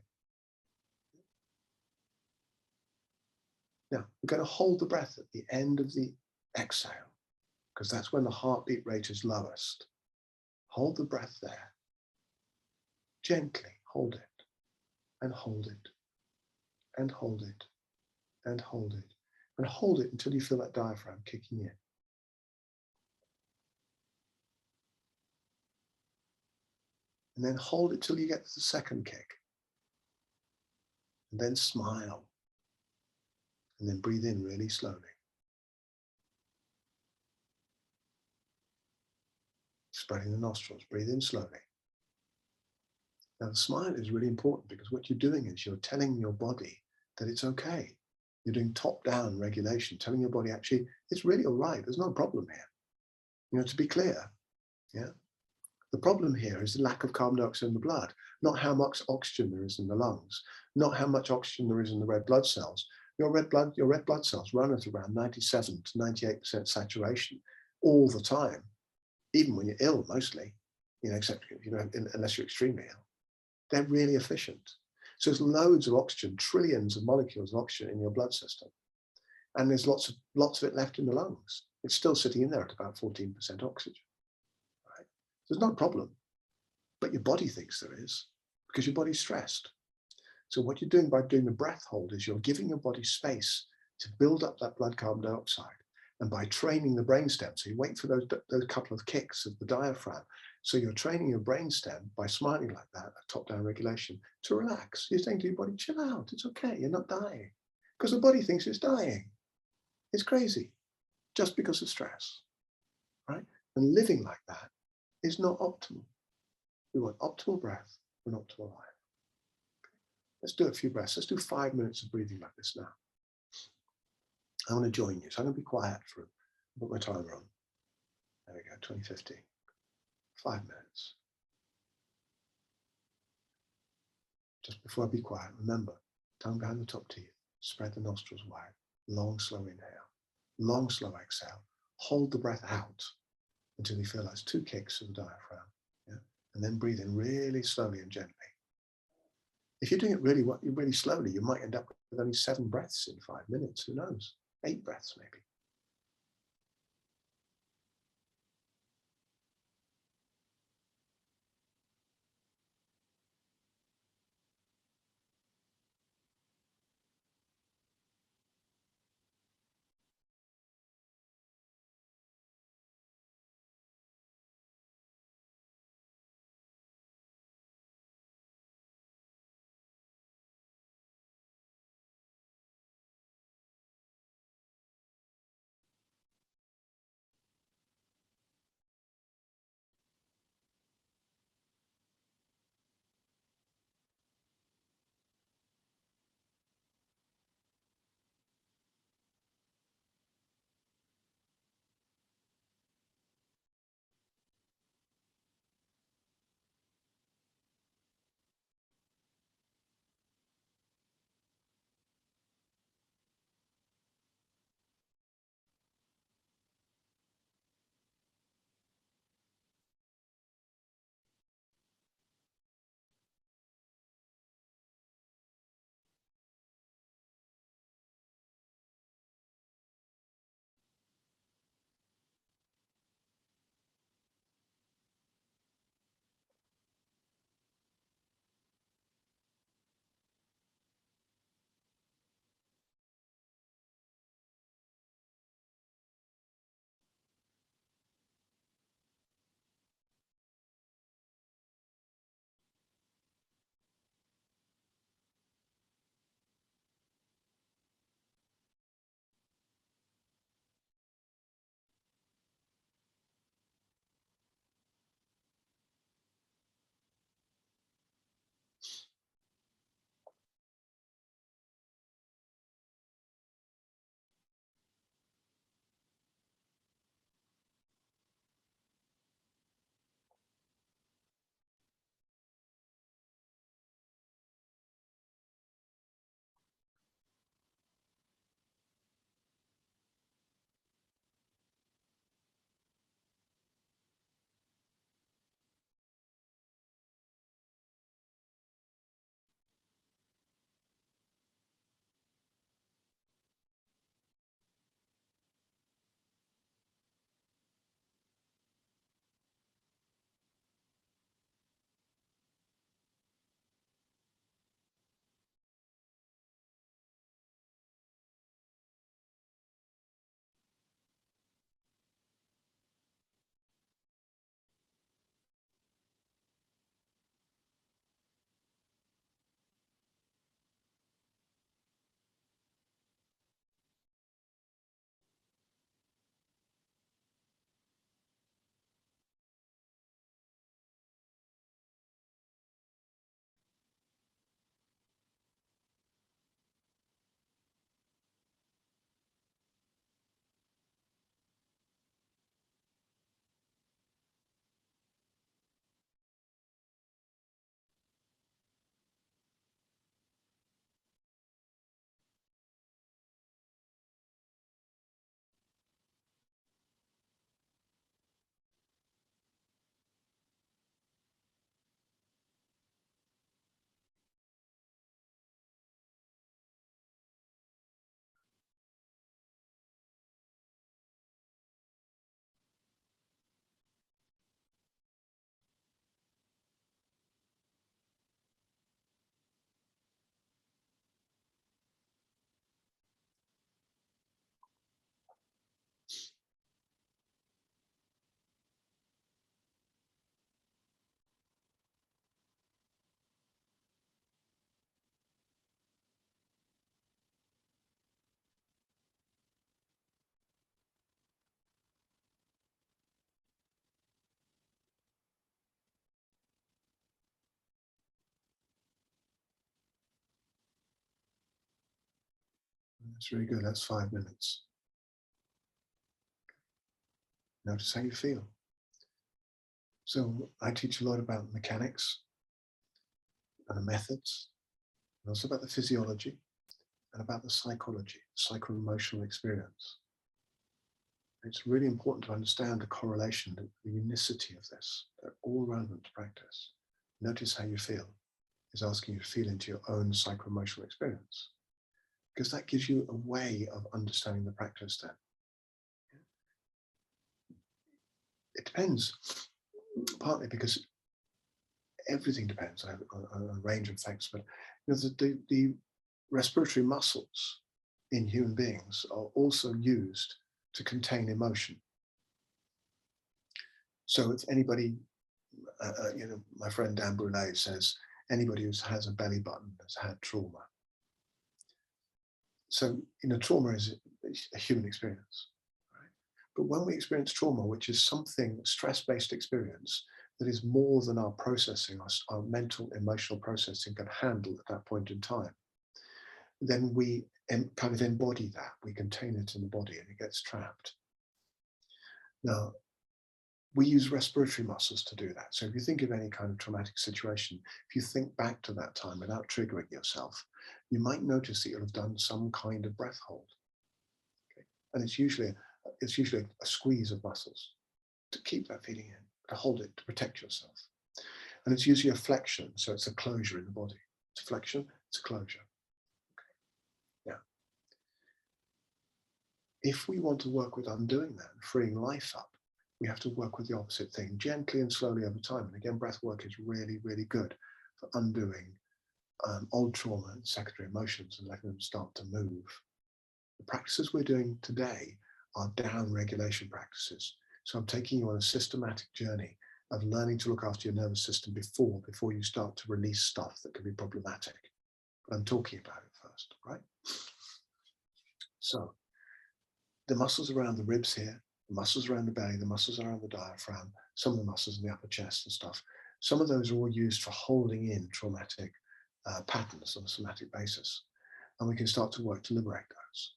Now, we're going to hold the breath at the end of the exhale, because that's when the heartbeat rate is lowest. Hold the breath there. Gently hold it, and hold it, and hold it, and hold it, and hold it until you feel that diaphragm kicking in. And then hold it till you get to the second kick. And then smile. And then breathe in really slowly. Spreading the nostrils, breathe in slowly. Now, the smile is really important because what you're doing is you're telling your body that it's okay. You're doing top-down regulation, telling your body, actually, it's really all right. There's no problem here. You know, to be clear, yeah. The problem here is the lack of carbon dioxide in the blood, not how much oxygen there is in the lungs, not how much oxygen there is in the red blood cells. Your red blood cells run at around 97 to 98% saturation all the time, even when you're ill, mostly, you know, except, you know, unless you're extremely ill. They're really efficient. So there's loads of oxygen, trillions of molecules of oxygen in your blood system. And there's lots of it left in the lungs. It's still sitting in there at about 14% oxygen, right? There's no problem, but your body thinks there is because your body's stressed. So what you're doing by doing the breath hold is you're giving your body space to build up that blood carbon dioxide. And by training the brainstem, so you wait for those couple of kicks of the diaphragm. So you're training your brainstem by smiling like that, a top-down regulation, to relax. You're saying to your body, chill out, it's okay, you're not dying. Because the body thinks it's dying. It's crazy, just because of stress, right? And living like that is not optimal. We want optimal breath and optimal life. Let's do a few breaths. Let's do 5 minutes of breathing like this now. I want to join you, so I'm going to be quiet for put my timer on. There we go, 2050. 5 minutes. Just before I be quiet, remember, tongue behind the top teeth, spread the nostrils wide, long, slow inhale, long, slow exhale. Hold the breath out until you feel those 2 kicks of the diaphragm. Yeah? And then breathe in really slowly and gently. If you're doing it really slowly, you might end up with only 7 breaths in 5 minutes. Who knows? 8 breaths maybe. That's really good. That's 5 minutes. Notice how you feel. So I teach a lot about mechanics and the methods, and also about the physiology and about the psychology, psycho-emotional experience. It's really important to understand the correlation, the unicity of this. They're all relevant to practice. Notice how you feel is asking you to feel into your own psycho-emotional experience, because that gives you a way of understanding the practice then. It depends, partly because everything depends on a range of facts, but you know, the respiratory muscles in human beings are also used to contain emotion. So if anybody, you know, my friend Dan Brulé says, anybody who has a belly button has had trauma. So, you know, trauma is a human experience, right? But when we experience trauma, which is something, stress-based experience, that is more than our processing, our mental, emotional processing can handle at that point in time, then we kind of embody that, we contain it in the body and it gets trapped. Now, we use respiratory muscles to do that. So if you think of any kind of traumatic situation, if you think back to that time without triggering yourself, you might notice that you'll have done some kind of breath hold. Okay? And it's usually a squeeze of muscles to keep that feeling in, to hold it, to protect yourself. And it's usually a flexion, so it's a closure in the body. It's a flexion, it's a closure. Okay. Now, if we want to work with undoing that and freeing life up, we have to work with the opposite thing, gently and slowly over time. And again, breath work is really, really good for undoing old trauma and secondary emotions and letting them start to move. The practices we're doing today are down regulation practices. So I'm taking you on a systematic journey of learning to look after your nervous system before you start to release stuff that can be problematic. But I'm talking about it first, right? So the muscles around the ribs here, the muscles around the belly, the muscles around the diaphragm, some of the muscles in the upper chest and stuff. Some of those are all used for holding in traumatic patterns on a somatic basis. And we can start to work to liberate those.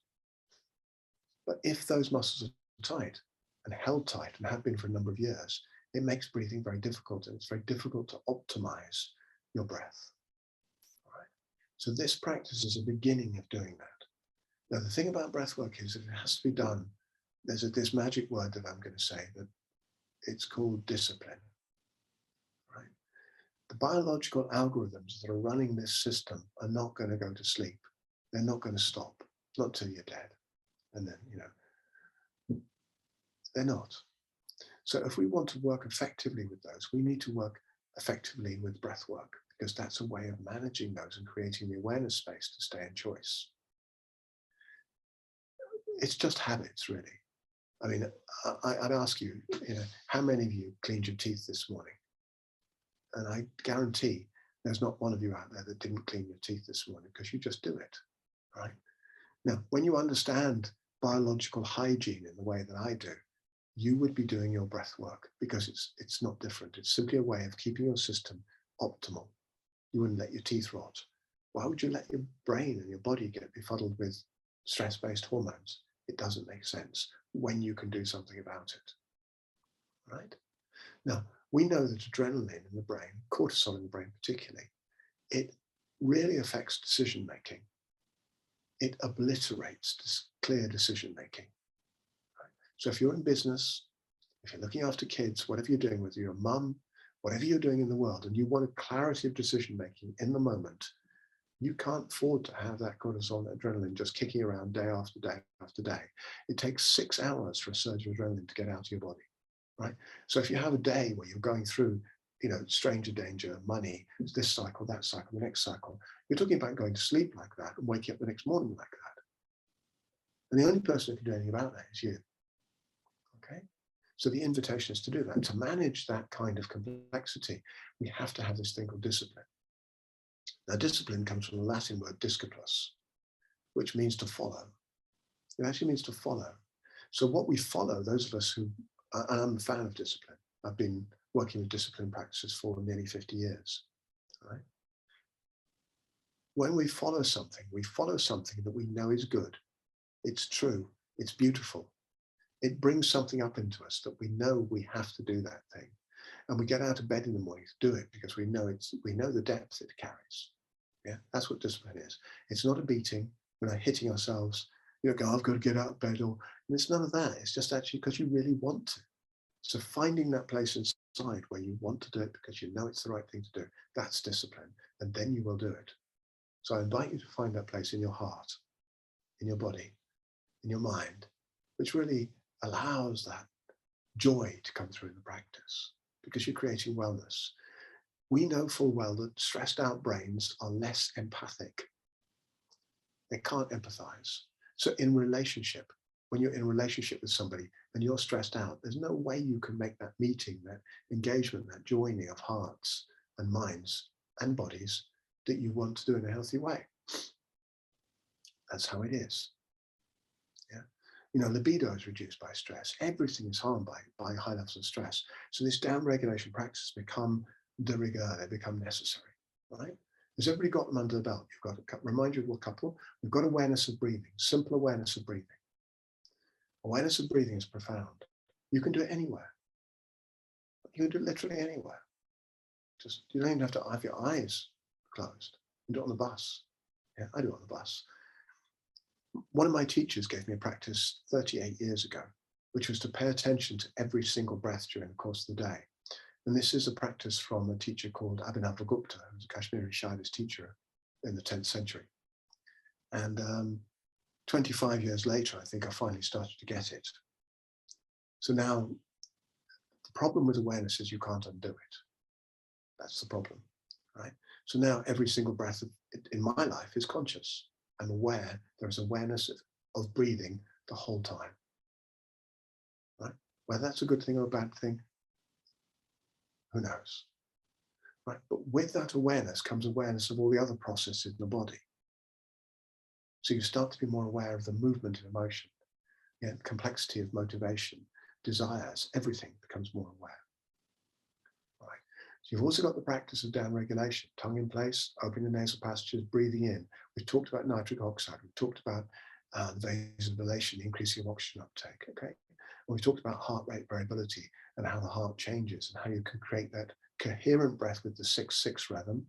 But if those muscles are tight and held tight and have been for a number of years, it makes breathing very difficult, and it's very difficult to optimize your breath. All right? So this practice is a beginning of doing that. Now, the thing about breath work is that it has to be done. There's this magic word that I'm going to say, that it's called discipline. Right? The biological algorithms that are running this system are not going to go to sleep. They're not going to stop, not till you're dead. And then, you know, they're not. So if we want to work effectively with those, we need to work effectively with breath work, because that's a way of managing those and creating the awareness space to stay in choice. It's just habits, really. I mean, I'd ask you, you know, how many of you cleaned your teeth this morning? And I guarantee there's not one of you out there that didn't clean your teeth this morning, because you just do it, right? Now, when you understand biological hygiene in the way that I do, you would be doing your breath work, because it's not different. It's simply a way of keeping your system optimal. You wouldn't let your teeth rot. Why would you let your brain and your body get befuddled with stress-based hormones? It doesn't make sense when you can do something about it, right? Now, we know that adrenaline in the brain, cortisol in the brain particularly, it really affects decision-making. It obliterates this clear decision-making. Right? So if you're in business, if you're looking after kids, whatever you're doing, whether you're a mum, whatever you're doing in the world, and you want a clarity of decision-making in the moment, you can't afford to have that cortisol and adrenaline just kicking around day after day after day. It takes 6 hours for a surge of adrenaline to get out of your body, right? So if you have a day where you're going through, you know, stranger danger, money, this cycle, that cycle, the next cycle, you're talking about going to sleep like that and waking up the next morning like that. And the only person who can do anything about that is you, okay? So the invitation is to do that. To manage that kind of complexity, we have to have this thing called discipline. Now, discipline comes from the Latin word disciplus, which means to follow. It actually means to follow. So what we follow, those of us who, and I'm a fan of discipline. I've been working with discipline practices for nearly 50 years, right? When we follow something that we know is good, It's true. It's beautiful. It brings something up into us that we know we have to do that thing. And we get out of bed in the morning to do it because we know the depth it carries. Yeah, that's what discipline is. It's not a beating. We're not hitting ourselves. You know, go, I've got to get out of bed, or and it's none of that. It's just actually because you really want to. So finding that place inside where you want to do it because you know it's the right thing to do, that's discipline. And then you will do it. So I invite you to find that place in your heart, in your body, in your mind, which really allows that joy to come through in the practice because you're creating wellness. We know full well that stressed out brains are less empathic. They can't empathize. So in relationship, when you're in a relationship with somebody and you're stressed out, there's no way you can make that meeting, that engagement, that joining of hearts and minds and bodies that you want to do in a healthy way. That's how it is. Yeah. You know, libido is reduced by stress. Everything is harmed by high levels of stress. So this down-regulation practice become de rigueur, they become necessary, right? Has everybody got them under the belt? You've got a remind you of a couple. We've got awareness of breathing, simple awareness of breathing. Awareness of breathing is profound. You can do it anywhere. You can do it literally anywhere. Just, you don't even have to have your eyes closed. You can do it on the bus. Yeah, I do it on the bus. One of my teachers gave me a practice 38 years ago, which was to pay attention to every single breath during the course of the day. And this is a practice from a teacher called Abhinavagupta, who was a Kashmiri Shaivis teacher in the 10th century. And 25 years later, I think I finally started to get it. So now the problem with awareness is you can't undo it. That's the problem, right? So now every single breath in my life is conscious. I'm aware, there is awareness of breathing the whole time, right? Whether that's a good thing or a bad thing, who knows, right? But with that awareness comes awareness of all the other processes in the body. So you start to be more aware of the movement of emotion, yeah, the complexity of motivation, desires, everything becomes more aware, right? So you've also got the practice of down regulation, tongue in place, opening the nasal passages, breathing in. We've talked about nitric oxide. We've talked about the vasodilation, the increasing of oxygen uptake, okay? And we've talked about heart rate variability and how the heart changes and how you can create that coherent breath with the 6-6 rhythm.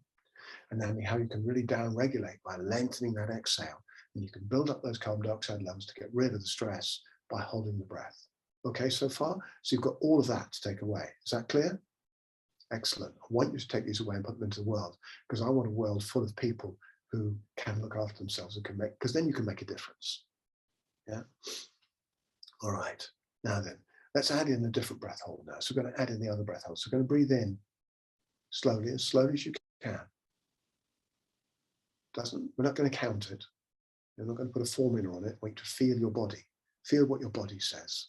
And then how you can really down regulate by lengthening that exhale. And you can build up those carbon dioxide levels to get rid of the stress by holding the breath. Okay, so far? So you've got all of that to take away. Is that clear? Excellent. I want you to take these away and put them into the world, because I want a world full of people who can look after themselves and can make, because then you can make a difference. Yeah. All right. Now then, let's add in a different breath hold now. So we're going to add in the other breath hold. So we're going to breathe in slowly, as you can. We're not going to count it. You're not going to put a formula on it. Wait to feel your body. Feel what your body says.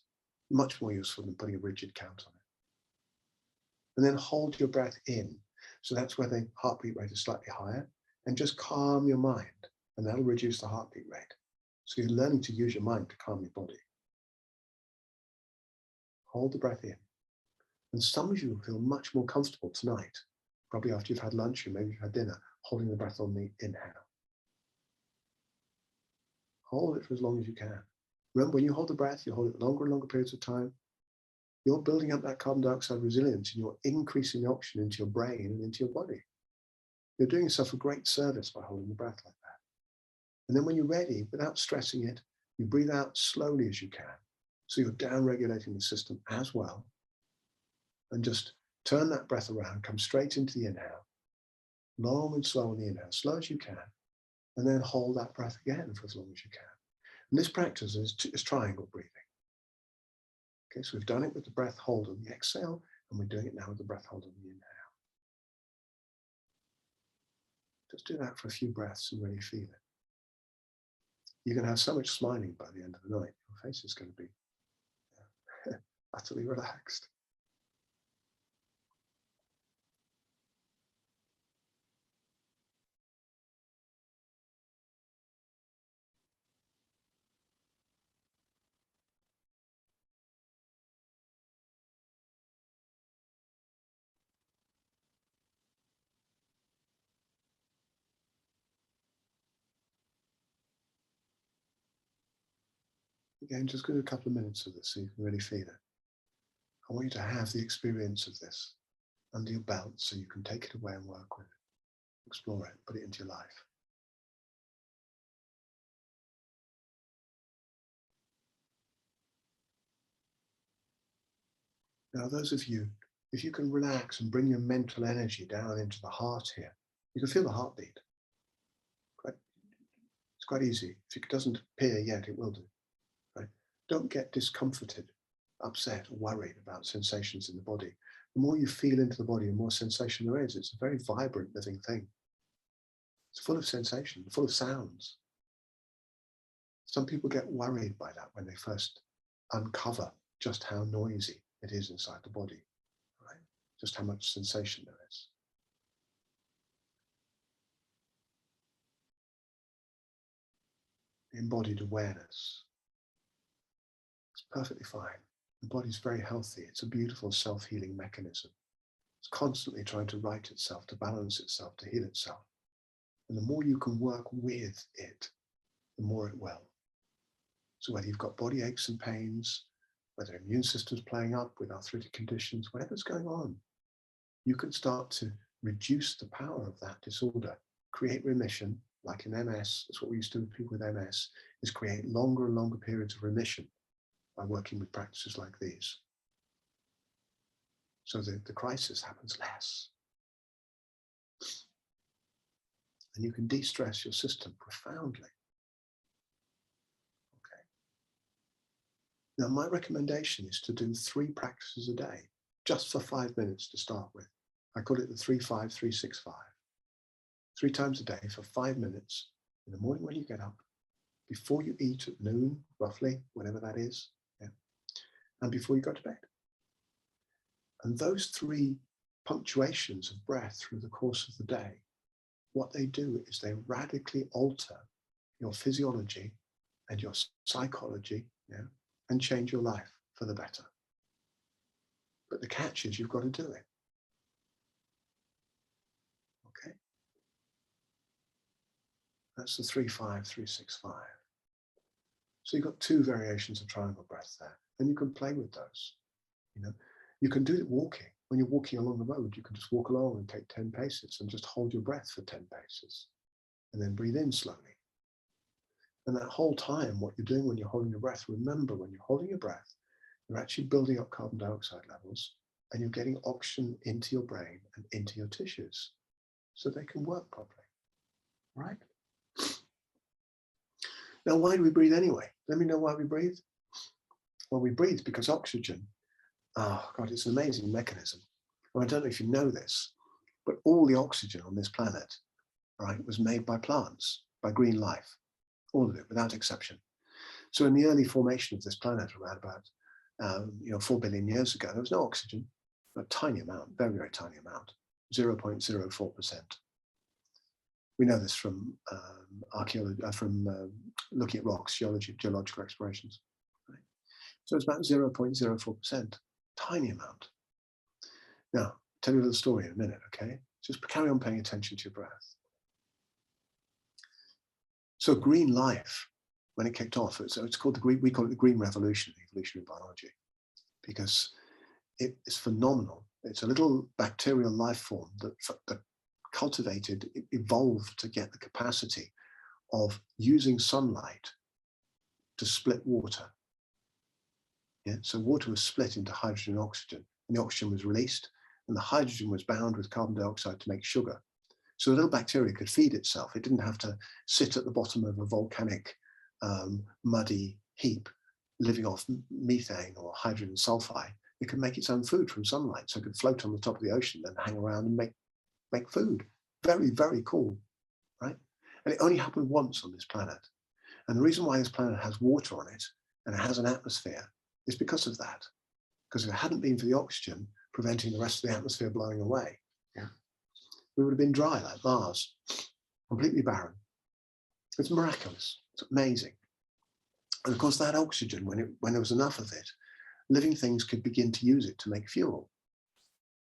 Much more useful than putting a rigid count on it. And then hold your breath in. So that's where the heartbeat rate is slightly higher. And just calm your mind. And that'll reduce the heartbeat rate. So you're learning to use your mind to calm your body. Hold the breath in. And some of you will feel much more comfortable tonight, probably after you've had lunch or maybe you've had dinner, holding the breath on the inhale. Hold it for as long as you can. Remember, when you hold the breath, you hold it longer and longer periods of time. You're building up that carbon dioxide resilience and you're increasing the oxygen into your brain and into your body. You're doing yourself a great service by holding the breath like that. And then when you're ready, without stressing it, you breathe out slowly as you can. So you're down regulating the system as well. And just turn that breath around, come straight into the inhale. Long and slow on the inhale, slow as you can. And then hold that breath again for as long as you can. And this practice is triangle breathing. Okay, so we've done it with the breath hold on the exhale, and we're doing it now with the breath hold on the inhale. Just do that for a few breaths and really feel it. You're going to have so much smiling by the end of the night. Your face is going to be utterly relaxed. Again, just go a couple of minutes of this so you can really feel it. I want you to have the experience of this under your belt so you can take it away and work with it, explore it, put it into your life. Now, those of you, if you can relax and bring your mental energy down into the heart here, you can feel the heartbeat. It's quite easy. If it doesn't appear yet, it will do. Right? Don't get discomforted, upset, or worried about sensations in the body. The more you feel into the body, the more sensation there is. It's a very vibrant living thing. It's full of sensation, full of sounds. Some people get worried by that when they first uncover just how noisy it is inside the body, right? Just how much sensation there is. Embodied awareness. It's perfectly fine. The body's very healthy. It's a beautiful self-healing mechanism. It's constantly trying to right itself, to balance itself, to heal itself. And the more you can work with it, the more it will. So whether you've got body aches and pains, whether immune system's playing up with arthritic conditions, whatever's going on, you can start to reduce the power of that disorder, create remission, like in MS. That's what we used to do with people with MS, is create longer and longer periods of remission by working with practices like these. So the crisis happens less. And you can de-stress your system profoundly. Okay. Now, my recommendation is to do 3 practices a day, just for 5 minutes to start with. I call it the 3-5-3-6-5. 3 times a day for 5 minutes, in the morning when you get up, before you eat at noon, roughly, whatever that is, yeah, and before you go to bed. And those 3 punctuations of breath through the course of the day, what they do is they radically alter your physiology and your psychology, yeah, and change your life for the better. But the catch is you've got to do it. Okay? That's the 3-5-3-6-5. So you've got 2 variations of triangle breath there, and you can play with those. You know, you can do it walking. When you're walking along the road, you can just walk along and take 10 paces and just hold your breath for 10 paces and then breathe in slowly. And that whole time, what you're doing when you're holding your breath, remember when you're holding your breath, you're actually building up carbon dioxide levels and you're getting oxygen into your brain and into your tissues so they can work properly, right? Now, why do we breathe anyway? Let me know why we breathe. Well, we breathe because oxygen, oh God, it's an amazing mechanism. Well, I don't know if you know this, but all the oxygen on this planet, right, was made by plants, by green life, all of it, without exception. So in the early formation of this planet, around about 4 billion years ago, there was no oxygen, a tiny amount, very, very tiny amount, 0.04%. We know this from archaeology, from looking at rocks, geological explorations. Right? So it's about 0.04%, tiny amount. Now, I'll tell you a little story in a minute, okay? Just carry on paying attention to your breath. So green life, when it kicked off, it's called we call it the Green Revolution, evolutionary biology, because it's phenomenal. It's a little bacterial life form that cultivated, evolved to get the capacity of using sunlight to split water. Yeah? So water was split into hydrogen and oxygen, and the oxygen was released, and the hydrogen was bound with carbon dioxide to make sugar. So the little bacteria could feed itself. It didn't have to sit at the bottom of a volcanic, muddy heap, living off methane or hydrogen sulfide. It could make its own food from sunlight, so it could float on the top of the ocean and hang around and make food. Very, very cool, right? And it only happened once on this planet. And the reason why this planet has water on it and it has an atmosphere is because of that. Because if it hadn't been for the oxygen preventing the rest of the atmosphere blowing away, yeah, we would have been dry like Mars, completely barren. It's miraculous. It's amazing. And of course, that oxygen, when there was enough of it, living things could begin to use it to make fuel.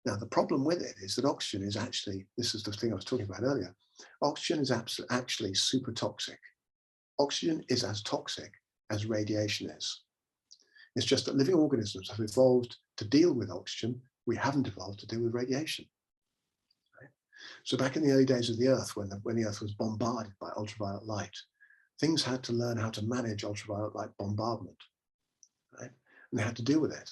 Now, the problem with it is that oxygen is actually, this is the thing I was talking about earlier, oxygen is actually super toxic. Oxygen is as toxic as radiation is. It's just that living organisms have evolved to deal with oxygen. We haven't evolved to deal with radiation. Right? So back in the early days of the Earth, when the Earth was bombarded by ultraviolet light, things had to learn how to manage ultraviolet light bombardment. Right? And they had to deal with it.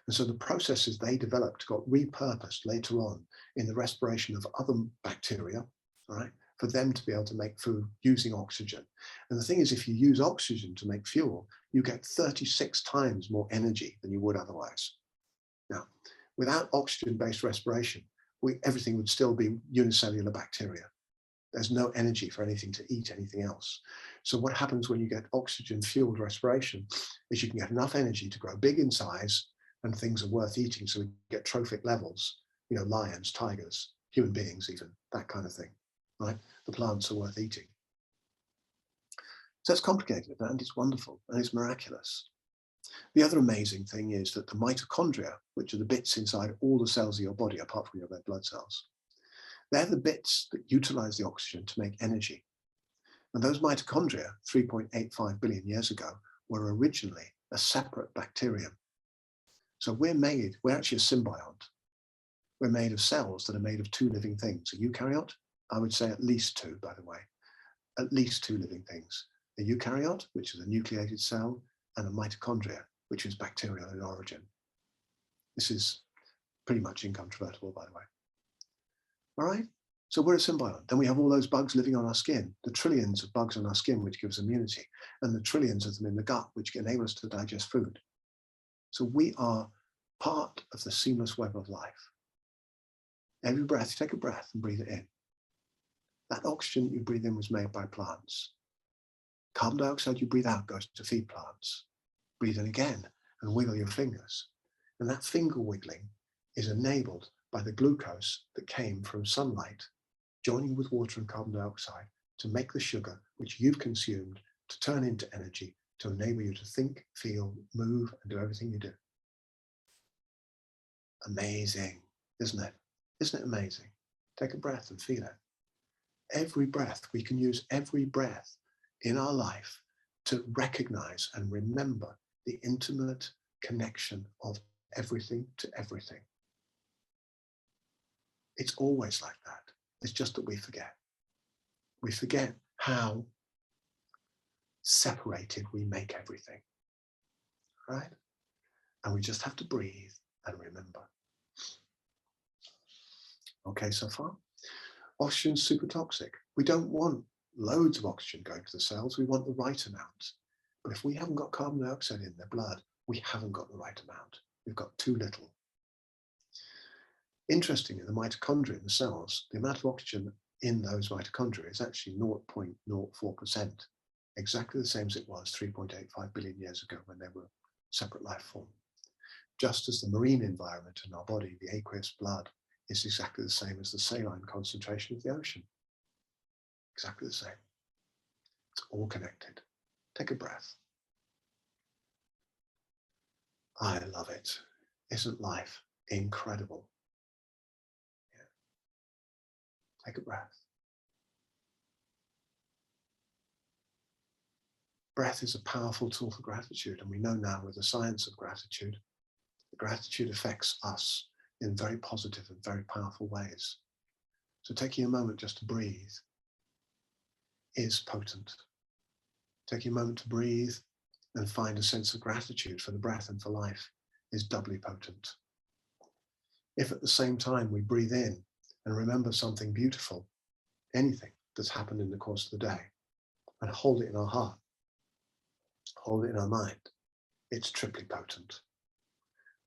And so the processes they developed got repurposed later on in the respiration of other bacteria, right, for them to be able to make food using oxygen. And the thing is, if you use oxygen to make fuel, you get 36 times more energy than you would otherwise. Now, without oxygen-based respiration, everything would still be unicellular bacteria. There's no energy for anything to eat anything else. So what happens when you get oxygen-fueled respiration is you can get enough energy to grow big in size, and things are worth eating. So we get trophic levels, you know, lions, tigers, human beings even, that kind of thing, right? The plants are worth eating. So it's complicated and it's wonderful and it's miraculous. The other amazing thing is that the mitochondria, which are the bits inside all the cells of your body, apart from your red blood cells, they're the bits that utilize the oxygen to make energy. And those mitochondria, 3.85 billion years ago, were originally a separate bacterium. So we're actually a symbiont. We're made of cells that are made of two living things. A eukaryote, I would say at least two, by the way, at least two living things. A eukaryote, which is a nucleated cell, and a mitochondria, which is bacterial in origin. This is pretty much incontrovertible, by the way. All right, so we're a symbiont. Then we have all those bugs living on our skin, the trillions of bugs on our skin, which gives immunity, and the trillions of them in the gut, which enable us to digest food. So we are part of the seamless web of life. Every breath, you take a breath and breathe it in. That oxygen you breathe in was made by plants. Carbon dioxide you breathe out goes to feed plants. Breathe in again and wiggle your fingers. And that finger wiggling is enabled by the glucose that came from sunlight, joining with water and carbon dioxide to make the sugar which you've consumed to turn into energy to enable you to think, feel, move, and do everything you do. Amazing, isn't it? Isn't it amazing? Take a breath and feel it. Every breath, we can use every breath in our life to recognize and remember the intimate connection of everything to everything. It's always like that. It's just that we forget. We forget how separated we make everything, right? And we just have to breathe and remember. Okay, so far? Oxygen's super toxic. We don't want loads of oxygen going to the cells. We want the right amount. But if we haven't got carbon dioxide in their blood, we haven't got the right amount. We've got too little. Interestingly, the mitochondria in the cells, the amount of oxygen in those mitochondria is actually 0.04%, exactly the same as it was 3.85 billion years ago when they were separate life form. Just as the marine environment in our body, the aqueous blood, is exactly the same as the saline concentration of the ocean. Exactly the same. It's all connected. Take a breath. I love it. Isn't life incredible? Yeah. Take a breath. Breath is a powerful tool for gratitude, and we know now with the science of gratitude, that gratitude affects us in very positive and very powerful ways. So taking a moment just to breathe is potent. Taking a moment to breathe and find a sense of gratitude for the breath and for life is doubly potent. If at the same time we breathe in and remember something beautiful, anything that's happened in the course of the day, and hold it in our heart, hold it in our mind, it's triply potent.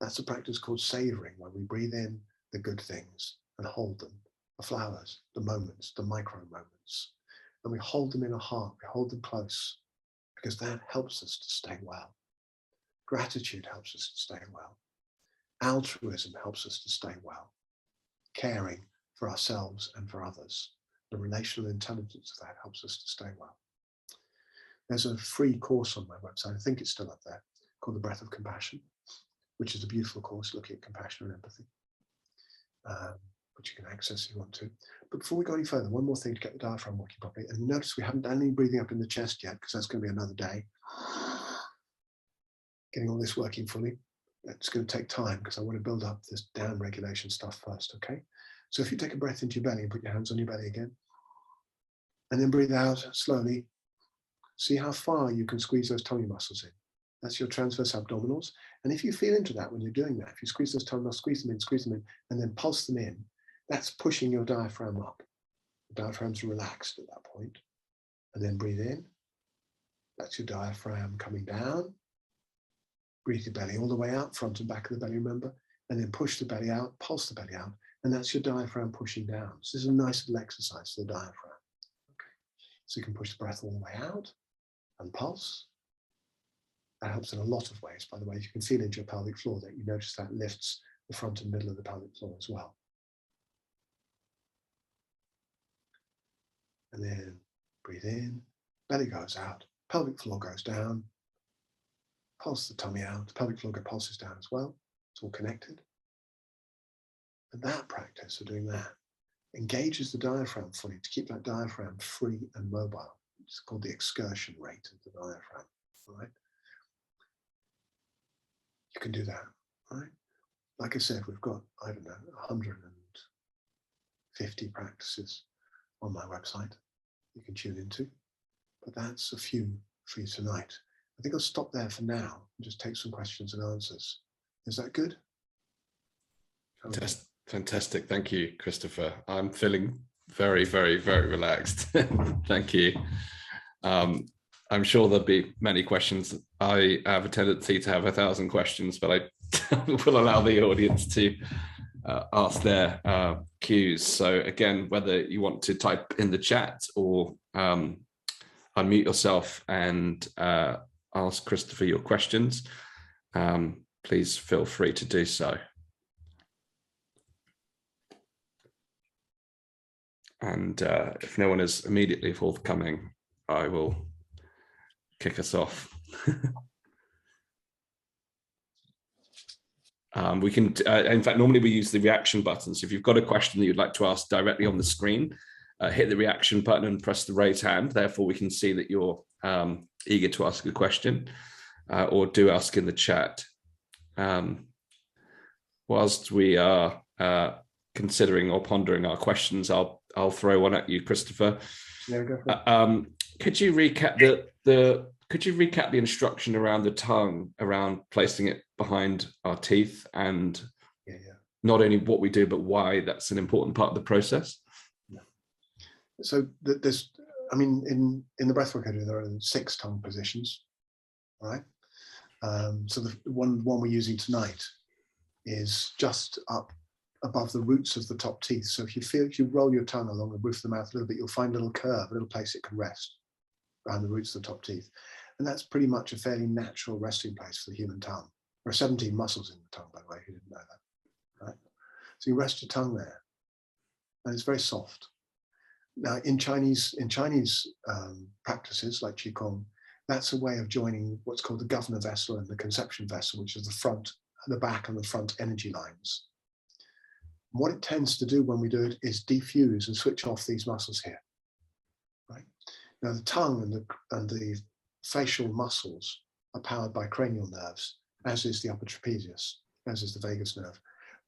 That's a practice called savoring, where we breathe in the good things and hold them, the flowers, the moments, the micro moments. And we hold them in our heart, we hold them close, because that helps us to stay well. Gratitude helps us to stay well. Altruism helps us to stay well. Caring for ourselves and for others, the relational intelligence of that helps us to stay well. There's a free course on my website, I think it's still up there, called The Breath of Compassion, which is a beautiful course looking at compassion and empathy, which you can access if you want to. But before we go any further, one more thing to get the diaphragm working properly. And notice we haven't done any breathing up in the chest yet, because that's going to be another day. getting all this working fully. It's going to take time because I want to build up this down regulation stuff first, okay? So if you take a breath into your belly and put your hands on your belly again, and then breathe out slowly, see how far you can squeeze those tummy muscles in. That's your transverse abdominals. And if you feel into that when you're doing that, if you squeeze those tummy muscles, squeeze them in, and then pulse them in, that's pushing your diaphragm up. The diaphragm's relaxed at that point. And then breathe in. That's your diaphragm coming down. Breathe your belly all the way out, front and back of the belly, remember? And then push the belly out, pulse the belly out, and that's your diaphragm pushing down. So this is a nice little exercise for the diaphragm. Okay. So you can push the breath all the way out and pulse. That helps in a lot of ways, by the way. You can feel into your pelvic floor that you notice that lifts the front and middle of the pelvic floor as well. And then breathe in, belly goes out, pelvic floor goes down, pulse the tummy out, the pelvic floor pulses down as well. It's all connected. And that practice of doing that engages the diaphragm fully to keep that diaphragm free and mobile. It's called the excursion rate of the diaphragm, right? You can do that, right? Like I said, we've got, I don't know, 150 practices on my website you can tune into, but that's a few for you tonight. I think I'll stop there for now and just take some questions and answers. Is that good? Fantastic. Thank you, Christopher. I'm feeling very, very, very relaxed. Thank you. I'm sure there'll be many questions. I have a tendency to have 1,000 questions, but I will allow the audience to ask their cues. So again, whether you want to type in the chat or unmute yourself and ask Christopher your questions, please feel free to do so. And if no one is immediately forthcoming, I will kick us off. We can, in fact, normally we use the reaction button. So if you've got a question that you'd like to ask directly on the screen, hit the reaction button and press the raise hand. Therefore, we can see that you're eager to ask a question, or do ask in the chat. Whilst we are considering or pondering our questions, I'll throw one at you, Christopher. Yeah, go for it. Could you recap the instruction around the tongue, around placing it behind our teeth, and not only what we do, but why that's an important part of the process? Yeah. So there's, I mean, in the breathwork I do, there are 6 tongue positions, right? So the one we're using tonight is just up above the roots of the top teeth. So if you roll your tongue along the roof of the mouth a little bit, you'll find a little curve, a little place it can rest around the roots of the top teeth. And that's pretty much a fairly natural resting place for the human tongue. There are 17 muscles in the tongue, by the way, if you didn't know that, right? So you rest your tongue there, and it's very soft. Now, in Chinese practices like Qigong, that's a way of joining what's called the governor vessel and the conception vessel, which is the front, the back and the front energy lines. What it tends to do when we do it is defuse and switch off these muscles here, right? Now, the tongue and the facial muscles are powered by cranial nerves, as is the upper trapezius, as is the vagus nerve.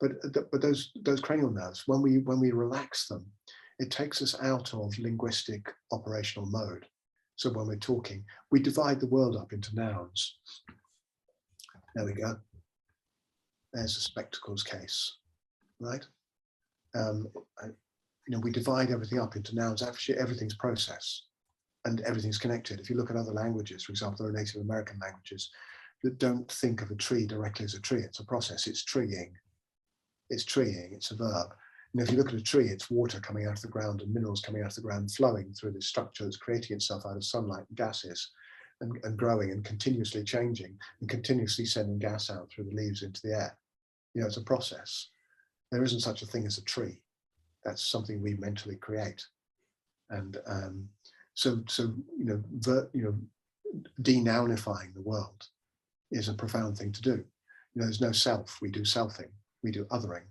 But those cranial nerves, when we relax them, it takes us out of linguistic operational mode. So when we're talking, we divide the world up into nouns. There we go. There's a spectacles case, right? We divide everything up into nouns. Actually, everything's process and everything's connected. If you look at other languages, for example, there are Native American languages that don't think of a tree directly as a tree. It's a process. It's treeing. It's treeing. It's a verb. And if you look at a tree, it's water coming out of the ground and minerals coming out of the ground, flowing through this structure that's creating itself out of sunlight and gases, and growing and continuously changing and continuously sending gas out through the leaves into the air. It's a process. There isn't such a thing as a tree. That's something we mentally create. And so denounifying the world is a profound thing to do. There's no self. We do selfing. We do othering.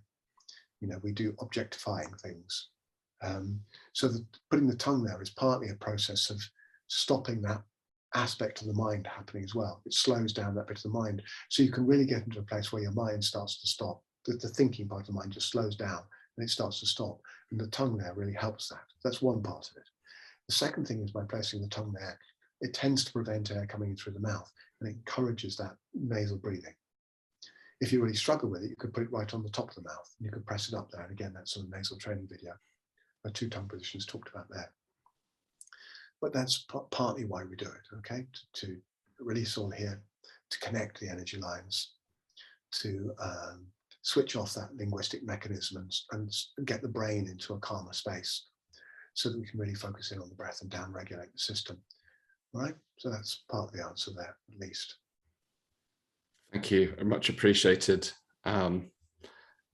We do objectifying things. So putting the tongue there is partly a process of stopping that aspect of the mind happening as well. It slows down that bit of the mind. So you can really get into a place where your mind starts to stop. The thinking part of the mind just slows down and it starts to stop. And the tongue there really helps that. That's one part of it. The second thing is by placing the tongue there, it tends to prevent air coming in through the mouth and it encourages that nasal breathing. If you really struggle with it, you could put it right on the top of the mouth and you could press it up there. And again, that's sort of nasal training video. There are 2 tongue positions talked about there. But that's partly why we do it, okay? To release all here, to connect the energy lines, to switch off that linguistic mechanism and get the brain into a calmer space so that we can really focus in on the breath and down-regulate the system, right? So that's part of the answer there, at least. Thank you, much appreciated.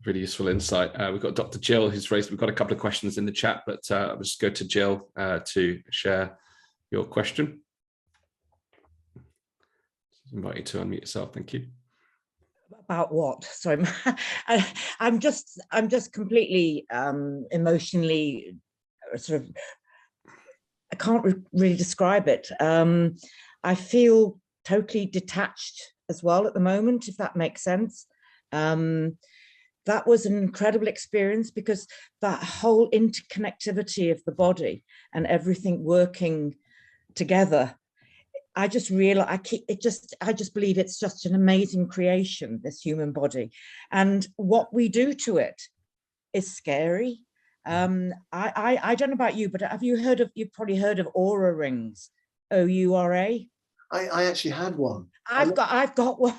Really useful insight. We've got Dr. Jill who's raised, we've got a couple of questions in the chat, but I'll just go to Jill to share your question. Invite you to unmute yourself, thank you. About what? Sorry, I'm just completely emotionally sort of, I can't really describe it. I feel totally detached as well at the moment, if that makes sense. That was an incredible experience because that whole interconnectivity of the body and everything working together, I just realize I just believe it's just an amazing creation, this human body, and what we do to it is scary. I don't know about you, but you've probably heard of aura rings, O-U-R-A? I actually had one. I've got one.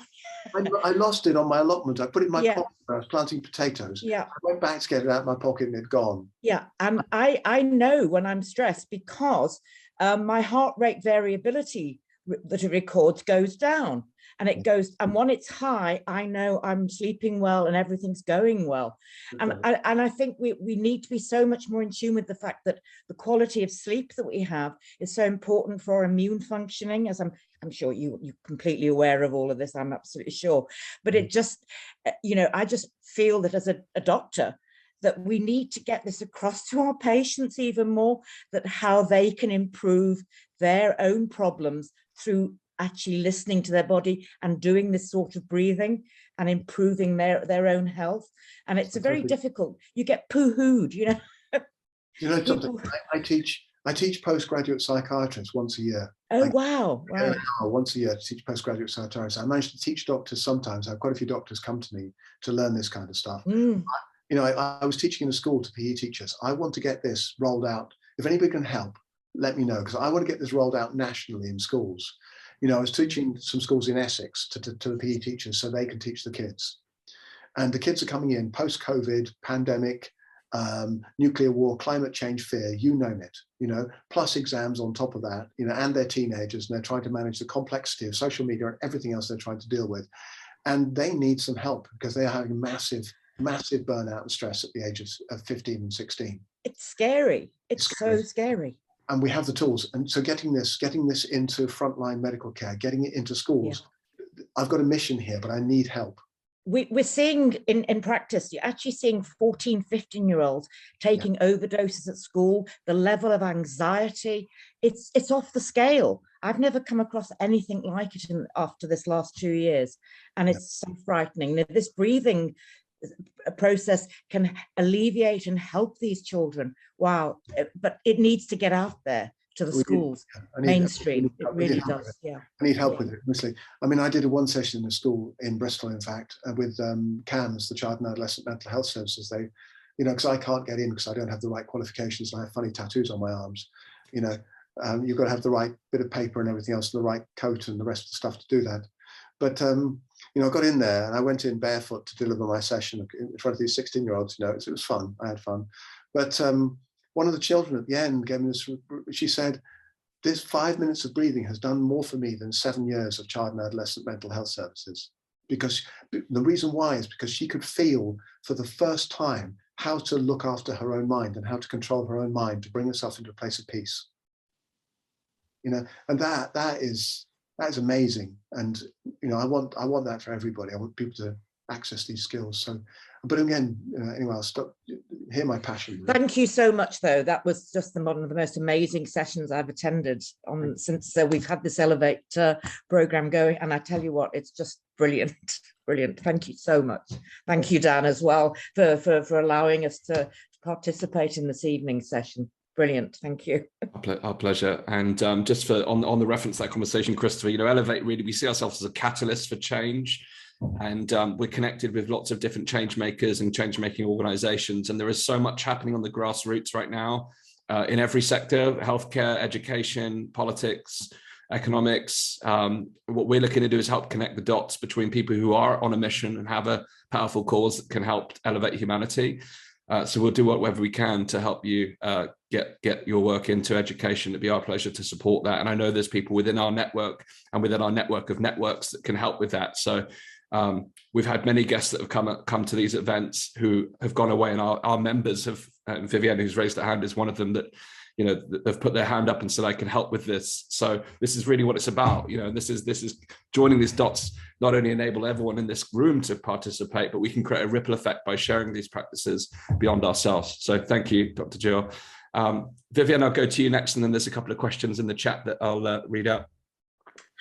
I lost it on my allotment. I put it in my Yeah. pocket when I was planting potatoes. Yeah. I went back to get it out of my pocket and it'd gone. Yeah, and I know when I'm stressed because my heart rate variability that it records goes down, and it goes, and when it's high, I know I'm sleeping well and everything's going well. And I think we need to be so much more in tune with the fact that the quality of sleep that we have is so important for our immune functioning, as I'm sure you're completely aware of all of this, I'm absolutely sure. But it just, I just feel that as a doctor, that we need to get this across to our patients even more, that how they can improve their own problems through actually listening to their body and doing this sort of breathing and improving their own health. And it's a very difficult, you get poo-hooed, You know something, I teach postgraduate psychiatrists once a year. Oh, wow. Right. Once a year to teach postgraduate psychiatrists. I manage to teach doctors sometimes. I have quite a few doctors come to me to learn this kind of stuff. I was teaching in a school to PE teachers. I want to get this rolled out. If anybody can help, let me know, because I want to get this rolled out nationally in schools. I was teaching some schools in Essex to the PE teachers so they can teach the kids. And the kids are coming in post-COVID, pandemic, nuclear war, climate change fear, you name it, plus exams on top of that, and they're teenagers and they're trying to manage the complexity of social media and everything else they're trying to deal with. And they need some help because they are having massive burnout and stress at the ages of 15 and 16. It's scary. It's so scary. And we have the tools. And so getting this into frontline medical care, getting it into schools, I've got a mission here, but I need help. We're seeing in practice, you're actually seeing 14, 15-year-olds taking overdoses at school. The level of anxiety, it's off the scale. I've never come across anything like it after this last 2 years. And it's so frightening. Now, this breathing process can alleviate and help these children. Wow. But it needs to get out there to the schools, mainstream. It really does. Yeah. I need help with it, honestly. I mean, I did one session in a school in Bristol, in fact, with CAMS, the Child and Adolescent Mental Health Services. They, because I can't get in because I don't have the right qualifications and I have funny tattoos on my arms. You've got to have the right bit of paper and everything else, the right coat and the rest of the stuff to do that. But I got in there and I went in barefoot to deliver my session in front of these 16-year-olds. It was fun. I had fun. But one of the children at the end gave me this. She said, "This 5 minutes of breathing has done more for me than 7 years of child and adolescent mental health services." Because the reason why is because she could feel for the first time how to look after her own mind and how to control her own mind to bring herself into a place of peace. And that is amazing. And I want that for everybody. I want people to access these skills. So, but again, anyway, I'll stop. hear my passion. Thank you so much, though. That was just one of the most amazing sessions I've attended on since we've had this Elevate program going. And I tell you what, it's just brilliant, brilliant. Thank you so much. Thank you, Dan, as well, for allowing us to participate in this evening session. Brilliant. Thank you. Our pleasure. And just for on the reference to that conversation, Christopher, Elevate, really, we see ourselves as a catalyst for change. And we're connected with lots of different change makers and change making organizations. And there is so much happening on the grassroots right now in every sector: healthcare, education, politics, economics. What we're looking to do is help connect the dots between people who are on a mission and have a powerful cause that can help elevate humanity. So we'll do whatever we can to help you get your work into education. It'd be our pleasure to support that. And I know there's people within our network and within our network of networks that can help with that. So we've had many guests that have come to these events who have gone away, and our members have, Vivienne, who's raised her hand, is one of them, that they've put their hand up and said, I can help with this. So this is really what it's about. This is joining these dots, not only enable everyone in this room to participate, but we can create a ripple effect by sharing these practices beyond ourselves. So thank you, Dr. Jill. Vivienne, I'll go to you next, and then there's a couple of questions in the chat that I'll read out.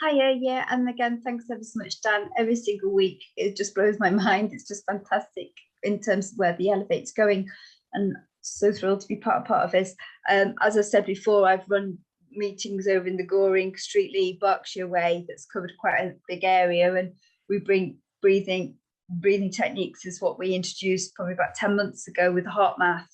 Hiya, yeah, and again, thanks ever so much, Dan. Every single week, it just blows my mind. It's just fantastic in terms of where the Elevate's going, and so thrilled to be part of this. As I said before, I've run meetings over in the Goring, Streatley, Berkshire way that's covered quite a big area, and we bring breathing techniques is what we introduced probably about 10 months ago with the heart math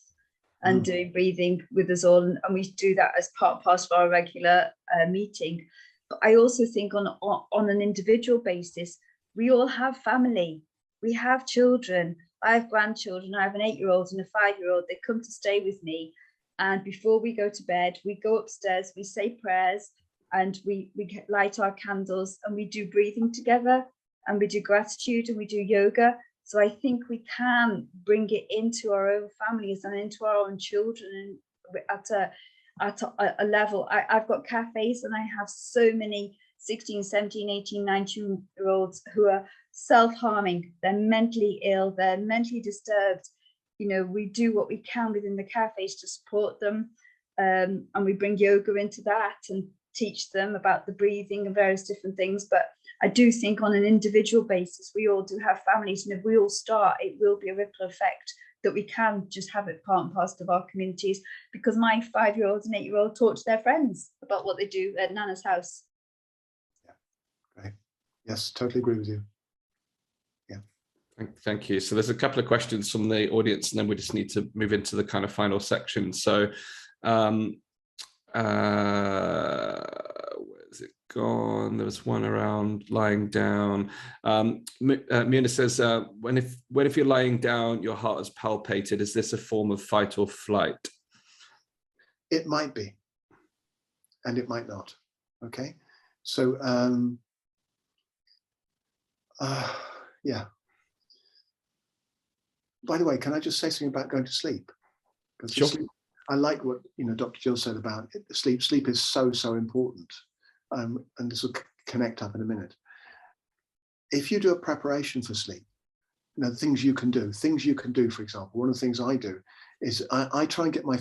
and doing breathing with us all, and we do that as part of our regular meeting. But I also think on an individual basis, we all have family, we have children. I have grandchildren. I have an 8-year-old and a 5-year-old. They come to stay with me, and before we go to bed, we go upstairs, we say prayers, and we light our candles, and we do breathing together, and we do gratitude, and we do yoga. So I think we can bring it into our own families and into our own children at a level. I've got cafes, and I have so many 16, 17, 18, 19-year-olds who are self-harming. They're mentally ill, they're mentally disturbed. We do what we can within the cafes to support them, and we bring yoga into that and teach them about the breathing and various different things. But I do think on an individual basis, we all do have families, and if we all start, it will be a ripple effect that we can just have it part and parcel of our communities, because my 5-year-old and 8-year-old talk to their friends about what they do at Nana's house. Yeah, great. Yes, totally agree with you. Yeah. Thank you. So there's a couple of questions from the audience, and then we just need to move into the kind of final section. So where's it gone? There was one around lying down. Muna says, when if you're lying down, your heart is palpated, is this a form of fight or flight? It might be, and it might not. Okay, so yeah. By the way, can I just say something about going to sleep? Because sure. I like what Dr. Jill said about it. Sleep. Sleep is so important, and this will connect up in a minute. If you do a preparation for sleep, things you can do. For example, one of the things I do is I try and get my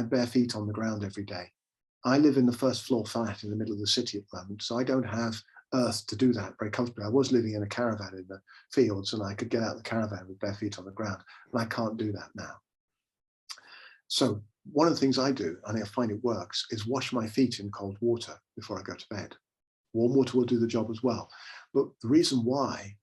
bare feet on the ground every day. I live in the first floor flat in the middle of the city at the moment, so I don't have earth to do that very comfortably. I was living in a caravan in the fields, and I could get out of the caravan with bare feet on the ground, and I can't do that now. So one of the things I do, and I find it works, is wash my feet in cold water before I go to bed. Warm water will do the job as well. But the reason why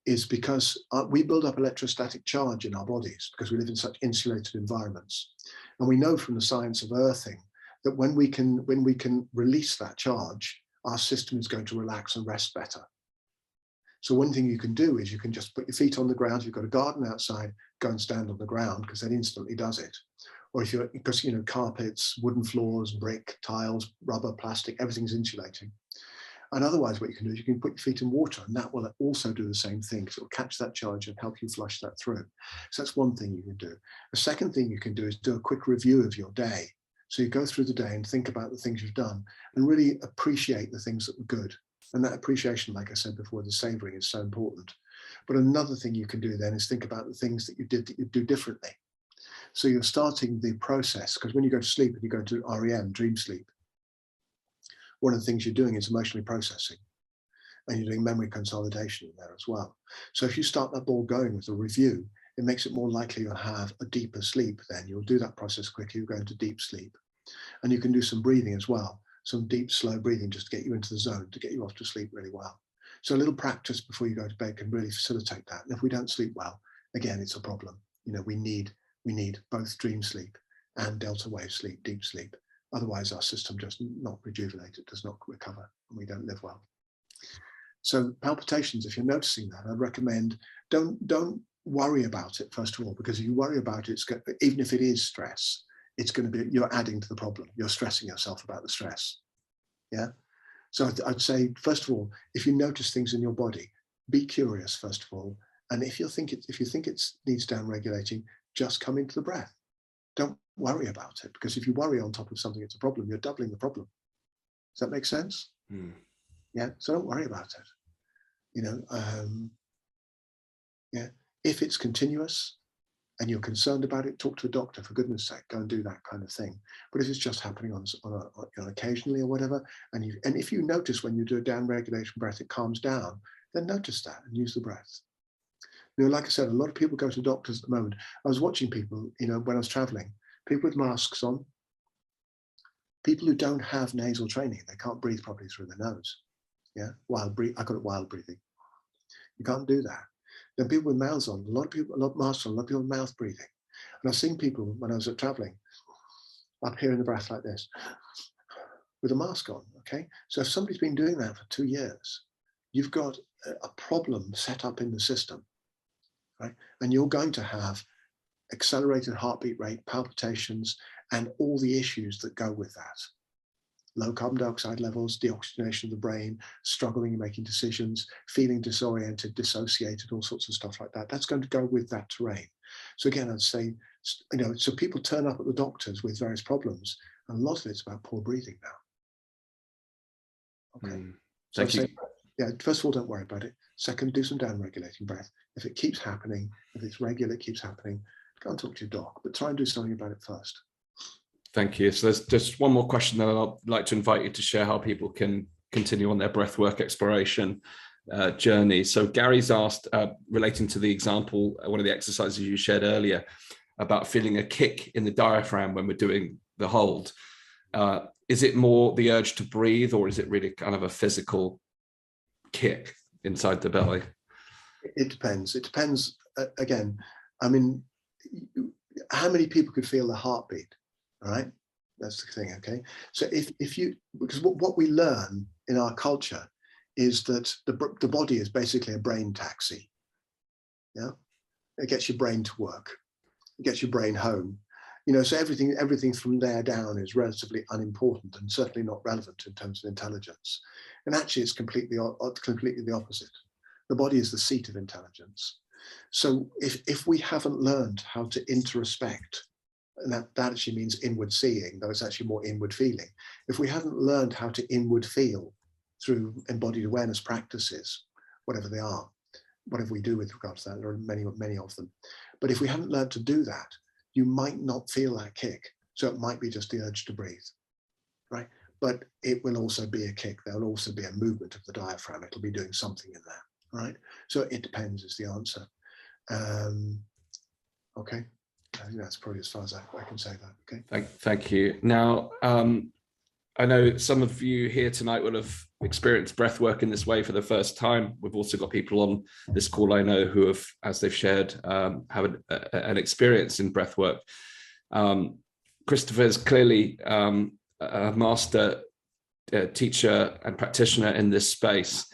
is because we build up electrostatic charge in our bodies because we live in such insulated environments. And we know from the science of earthing that when we can release that charge, our system is going to relax and rest better. So one thing you can do is you can just put your feet on the ground. If you've got a garden outside, go and stand on the ground, because that instantly does it. Or if because carpets, wooden floors, brick, tiles, rubber, plastic, everything's insulating. And otherwise what you can do is you can put your feet in water, and that will also do the same thing. So it'll catch that charge and help you flush that through. So that's one thing you can do. The second thing you can do is do a quick review of your day. So you go through the day and think about the things you've done and really appreciate the things that were good. And that appreciation, like I said before, the savoring is so important. But another thing you can do then is think about the things that you did that you'd do differently. So you're starting the process, because when you go to sleep and you go into REM, dream sleep, one of the things you're doing is emotionally processing, and you're doing memory consolidation in there as well. So if you start that ball going with a review, it makes it more likely you'll have a deeper sleep. Then you'll do that process quickly, you go into deep sleep. And you can do some breathing as well, some deep, slow breathing, just to get you into the zone, to get you off to sleep really well. So a little practice before you go to bed can really facilitate that. And if we don't sleep well, again, it's a problem. You know, we need both dream sleep and delta wave sleep, deep sleep. Otherwise, our system just not rejuvenated, does not recover, and we don't live well. So palpitations, if you're noticing that, I'd recommend don't worry about it, first of all, because if you worry about it, even if it is stress, it's going to be, you're adding to the problem. You're stressing yourself about the stress. Yeah. So I'd say, first of all, if you notice things in your body, be curious, first of all. And if you think it needs down regulating, just come into the breath. Don't worry about it, because if you worry on top of something, it's a problem. You're doubling the problem. Does that make sense? Yeah. So don't worry about it. You know, yeah. If it's continuous and you're concerned about it, talk to a doctor, for goodness sake, go and do that kind of thing. But if it's just happening on occasionally or whatever, and if you notice when you do a down regulation breath, it calms down, then notice that and use the breath. You know, like I said, a lot of people go to doctors at the moment. I was watching people, you know, when I was traveling, people with masks on, people who don't have nasal training, they can't breathe properly through their nose. Yeah, wild breathe. I call it wild breathing. You can't do that. Then people with mouths on, a lot of masks on, a lot of people with mouth breathing. And I've seen people when I was traveling up here in the breath like this with a mask on. Okay, so if somebody's been doing that for 2 years, you've got a problem set up in the system, right? And you're going to have accelerated heartbeat rate, palpitations, and all the issues that go with that. Low carbon dioxide levels, deoxygenation of the brain, struggling in making decisions, feeling disoriented, dissociated, all sorts of stuff like that. That's going to go with that terrain. So again, I'd say, you know, so people turn up at the doctors with various problems, and a lot of it's about poor breathing now. Okay. Thank you. Yeah, first of all, don't worry about it. Second, do some down regulating breath. If it keeps happening, if it's regular, it keeps happening, go and talk to your doc, but try and do something about it first. Thank you. So there's just one more question that I'd like to invite you to share how people can continue on their breathwork exploration journey. So Gary's asked, relating to the example, one of the exercises you shared earlier, about feeling a kick in the diaphragm when we're doing the hold. Is it more the urge to breathe, or is it really kind of a physical kick inside the belly? It depends. It depends, again, I mean, how many people could feel the heartbeat? All right, that's the thing. Okay, so if you, because what we learn in our culture is that the body is basically a brain taxi. Yeah, it gets your brain to work, it gets your brain home. You know, so everything from there down is relatively unimportant and certainly not relevant in terms of intelligence. And actually, it's completely the opposite. The body is the seat of intelligence. So if we haven't learned how to introspect, and that actually means inward seeing, though it's actually more inward feeling. If we haven't learned how to inward feel through embodied awareness practices, whatever they are, whatever we do with regard to that, there are many, many of them. But if we haven't learned to do that, you might not feel that kick. So it might be just the urge to breathe, right? But it will also be a kick. There'll also be a movement of the diaphragm. It'll be doing something in there, right? So it depends is the answer. Okay. I think that's probably as far as I can say that. Okay. Thank you. Now, I know some of you here tonight will have experienced breath work in this way for the first time. We've also got people on this call I know who have, as they've shared, have an experience in breath work. Christopher is clearly a master teacher and practitioner in this space,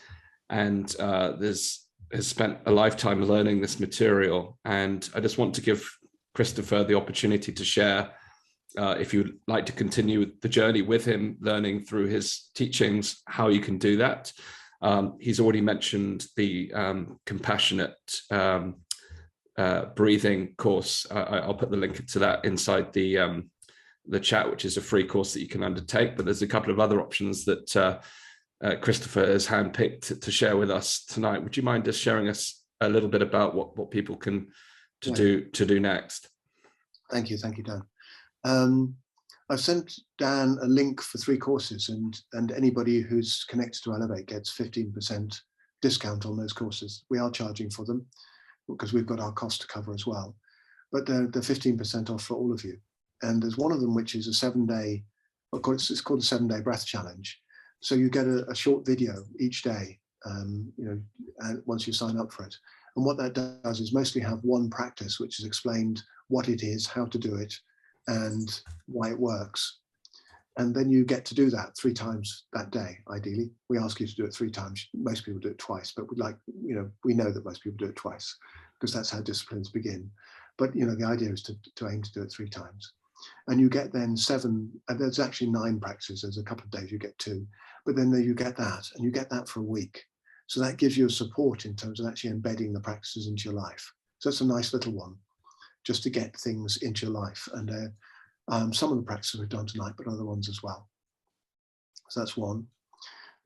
and has spent a lifetime learning this material. And I just want to give Christopher the opportunity to share, if you'd like to continue the journey with him, learning through his teachings, how you can do that. He's already mentioned the compassionate breathing course. I'll put the link to that inside the chat, which is a free course that you can undertake. But there's a couple of other options that Christopher has handpicked to share with us tonight. Would you mind just sharing us a little bit about what people can do next? Thank you, Dan. I've sent Dan a link for 3 courses, and anybody who's connected to Elevate gets 15% discount on those courses. We are charging for them because we've got our cost to cover as well, but they're 15% off for all of you. And there's one of them which is a 7-day, of course, it's called the 7-day breath challenge. So you get a short video each day, once you sign up for it. And what that does is mostly have one practice, which is explained what it is, how to do it, and why it works. And then you get to do that 3 times that day, ideally. We ask you to do it 3 times. Most people do it twice, but we know that most people do it twice because that's how disciplines begin. But, the idea is to aim to do it 3 times. And you get then 7, and there's actually 9 practices. There's a couple of days you get 2, but then you get that, and you get that for a week. So that gives you a support in terms of actually embedding the practices into your life. So it's a nice little one, just to get things into your life. And some of the practices we've done tonight, but other ones as well. So that's one.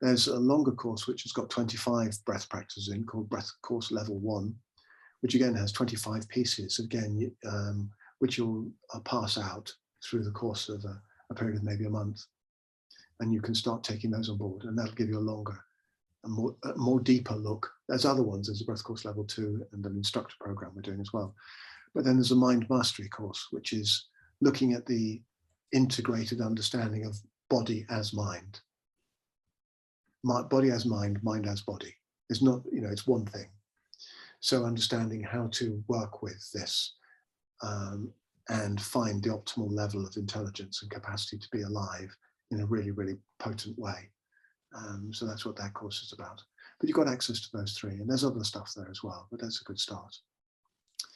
There's a longer course which has got 25 breath practices in, called Breath Course Level 1, which again has 25 pieces, again, which you'll pass out through the course of a period of maybe a month. And you can start taking those on board, and that'll give you a more deeper look. There's other ones, there's a Breath Course Level 2 and an instructor program we're doing as well. But then there's a Mind Mastery course, which is looking at the integrated understanding of body as mind. Body as mind, mind as body. It's not, it's one thing. So understanding how to work with this and find the optimal level of intelligence and capacity to be alive in a really, really potent way. So that's what that course is about. But you've got access to those 3, and there's other stuff there as well, but that's a good start.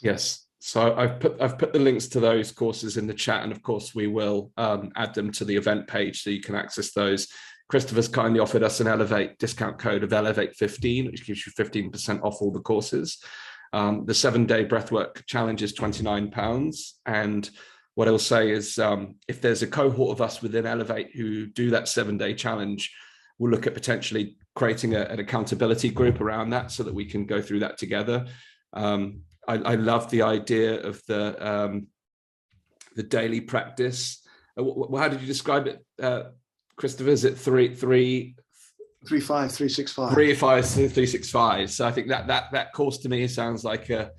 Yes. So I've put the links to those courses in the chat, and of course we will add them to the event page so you can access those. Christopher's kindly offered us an Elevate discount code of Elevate15, which gives you 15% off all the courses. The 7-day breathwork challenge is £29. And what I'll say is if there's a cohort of us within Elevate who do that 7-day challenge, we'll look at potentially creating an accountability group around that so that we can go through that together. I love the idea of the daily practice. How did you describe it, Christopher? Is it 3-5-3-6-5? 3-5-3-6-5. So I think that course to me sounds like a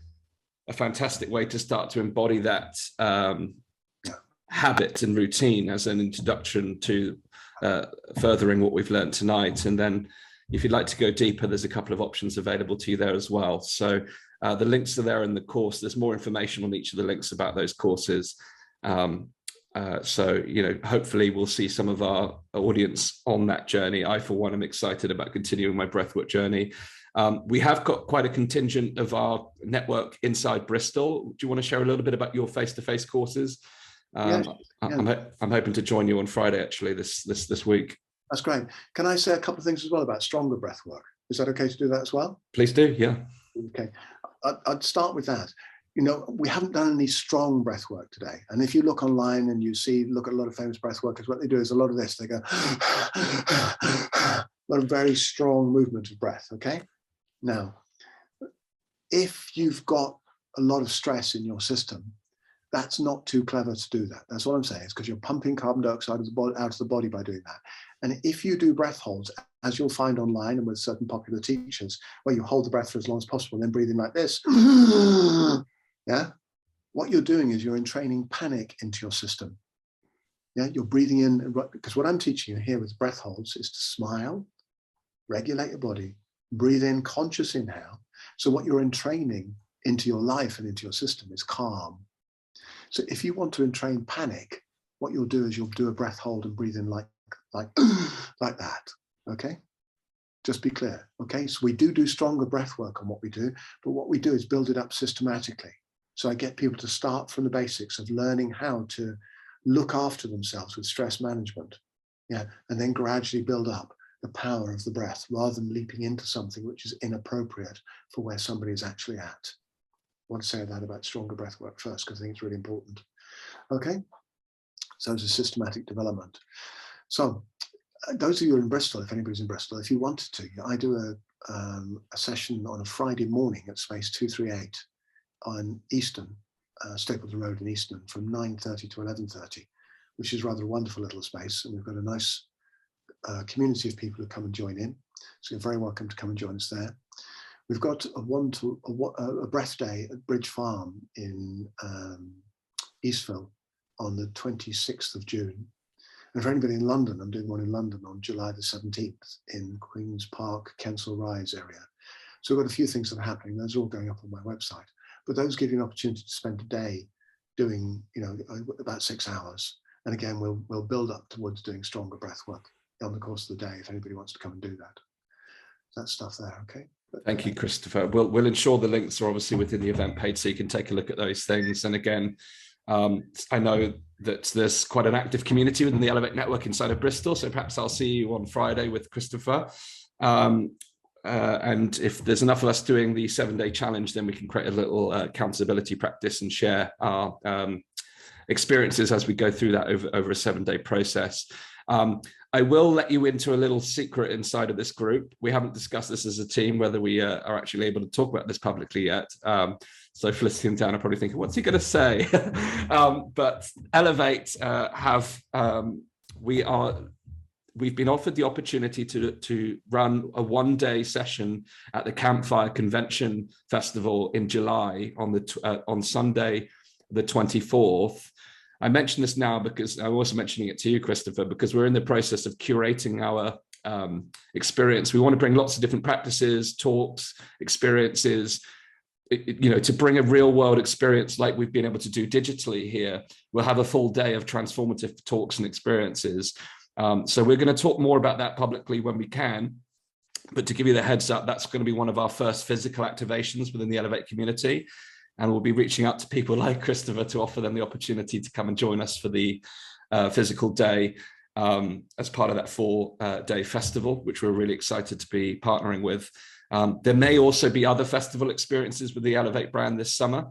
fantastic way to start to embody that habit and routine as an introduction to furthering what we've learned tonight. And then if you'd like to go deeper, there's a couple of options available to you there as well. So the links are there in the course. There's more information on each of the links about those courses. So, hopefully we'll see some of our audience on that journey. I, for one, am excited about continuing my breathwork journey. We have got quite a contingent of our network inside Bristol. Do you want to share a little bit about your face-to-face courses? I'm hoping to join you on Friday, actually, this week. That's great. Can I say a couple of things as well about stronger breathwork? Is that okay to do that as well? Please do, yeah. Okay, I'd start with that. We haven't done any strong breath work today. And if you look online and look at a lot of famous breath workers, what they do is a lot of this, they go, a lot of very strong movement of breath, okay? Now, if you've got a lot of stress in your system, that's not too clever to do that. That's what I'm saying. It's because you're pumping carbon dioxide out of the body by doing that. And if you do breath holds, as you'll find online and with certain popular teachers, where you hold the breath for as long as possible and then breathe in like this, yeah, what you're doing is you're entraining panic into your system. Yeah, you're breathing in, because what I'm teaching you here with breath holds is to smile, regulate your body, breathe in, conscious inhale. So what you're entraining into your life and into your system is calm. So if you want to entrain panic, what you'll do is you'll do a breath hold and breathe in like that, okay? Just be clear, okay? So we do stronger breath work on what we do, but what we do is build it up systematically. So I get people to start from the basics of learning how to look after themselves with stress management, yeah, and then gradually build up the power of the breath rather than leaping into something which is inappropriate for where somebody is actually at. I want to say that about stronger breath work first, because I think it's really important. Okay, so it's a systematic development. So those of you who are in Bristol, if anybody's in Bristol, if you wanted to, I do a session on a Friday morning at space 238 on Eastern Stapleton Road in Easton from 9:30 to 11:30, which is rather a wonderful little space. And we've got a nice community of people who come and join in. So you're very welcome to come and join us there. We've got a breath day at Bridge Farm in Eastville on the 26th of June. And for anybody in London, I'm doing one in London on July the 17th in Queen's Park, Kensal Rise area. So we've got a few things that are happening. Those are all going up on my website. But those give you an opportunity to spend a day doing, about 6 hours. And again, we'll build up towards doing stronger breath work on the course of the day if anybody wants to come and do that. That stuff there, okay? Thank you, Christopher. We'll ensure the links are obviously within the event page so you can take a look at those things. And again, I know that there's quite an active community within the Elevate Network inside of Bristol, so perhaps I'll see you on Friday with Christopher. And if there's enough of us doing the 7-day challenge, then we can create a little accountability practice and share our experiences as we go through that over a 7-day process. I will let you into a little secret inside of this group. We haven't discussed this as a team, whether we are actually able to talk about this publicly yet. So Felicity and Dan are probably thinking, what's he going to say? But Elevate we've been offered the opportunity to run a 1-day session at the Campfire Convention Festival in July on Sunday, the 24th. I mention this now because I'm also mentioning it to you, Christopher, because we're in the process of curating our experience. We want to bring lots of different practices, talks, experiences, to bring a real world experience like we've been able to do digitally here. We'll have a full day of transformative talks and experiences. So we're going to talk more about that publicly when we can. But to give you the heads up, that's going to be one of our first physical activations within the Elevate community. And we'll be reaching out to people like Christopher to offer them the opportunity to come and join us for the physical day as part of that 4-day festival, which we're really excited to be partnering with. There may also be other festival experiences with the Elevate brand this summer.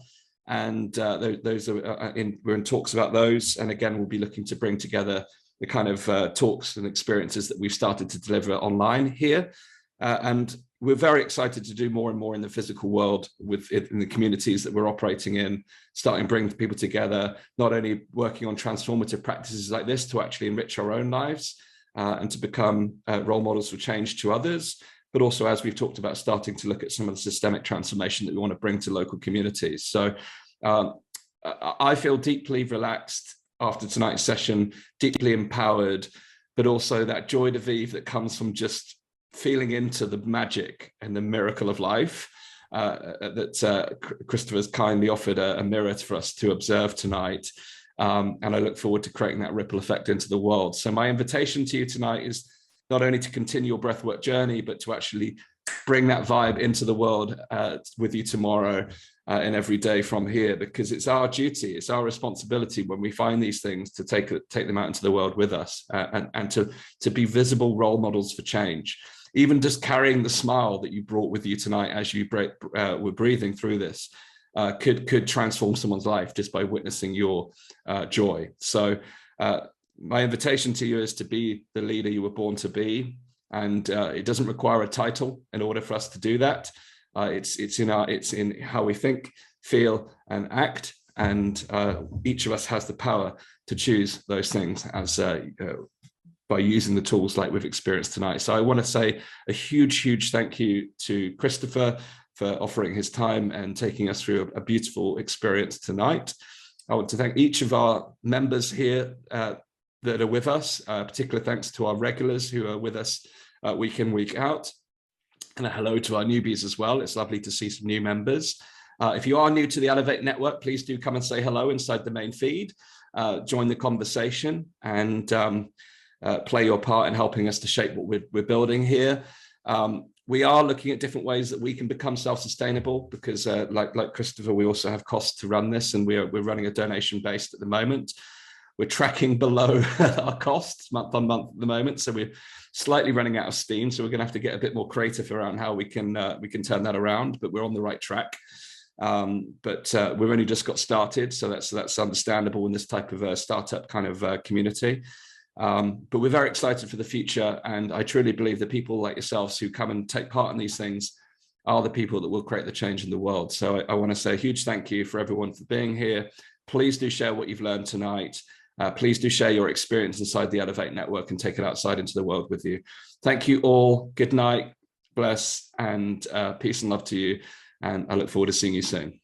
And those are we're in talks about those. And again, we'll be looking to bring together the kind of talks and experiences that we've started to deliver online here. And we're very excited to do more and more in the physical world in the communities that we're operating in, starting bringing people together, not only working on transformative practices like this to actually enrich our own lives and to become role models for change to others, but also, as we've talked about, starting to look at some of the systemic transformation that we want to bring to local communities. So I feel deeply relaxed after tonight's session, deeply empowered, but also that joy de vivre that comes from just feeling into the magic and the miracle of life that Christopher's kindly offered a mirror for us to observe tonight. And I look forward to creating that ripple effect into the world. So my invitation to you tonight is not only to continue your breathwork journey, but to actually bring that vibe into the world with you tomorrow and every day from here, because it's our duty, it's our responsibility when we find these things to take them out into the world with us and to be visible role models for change. Even just carrying the smile that you brought with you tonight as you were breathing through this could transform someone's life just by witnessing your joy. So my invitation to you is to be the leader you were born to be. And it doesn't require a title in order for us to do that. It's in how we think, feel, and act. And each of us has the power to choose those things as by using the tools like we've experienced tonight. So I want to say a huge, huge thank you to Christopher for offering his time and taking us through a beautiful experience tonight. I want to thank each of our members here that are with us. Particular thanks to our regulars who are with us week in, week out. And a hello to our newbies as well. It's lovely to see some new members. If you are new to the Elevate Network, please do come and say hello inside the main feed. Join the conversation and play your part in helping us to shape what we're building here. We are looking at different ways that we can become self-sustainable because like Christopher, we also have costs to run this, and we're running a donation based at the moment. We're tracking below our costs month on month at the moment, so we're slightly running out of steam. So we're going to have to get a bit more creative around how we can turn that around. But we're on the right track. But we've only just got started, so that's understandable in this type of startup kind of community. But we're very excited for the future, and I truly believe that people like yourselves who come and take part in these things are the people that will create the change in the world. So I want to say a huge thank you for everyone for being here. Please do share what you've learned tonight. Please do share your experience inside the Elevate Network and take it outside into the world with you. Thank you all. Good night, bless, and peace and love to you. And I look forward to seeing you soon.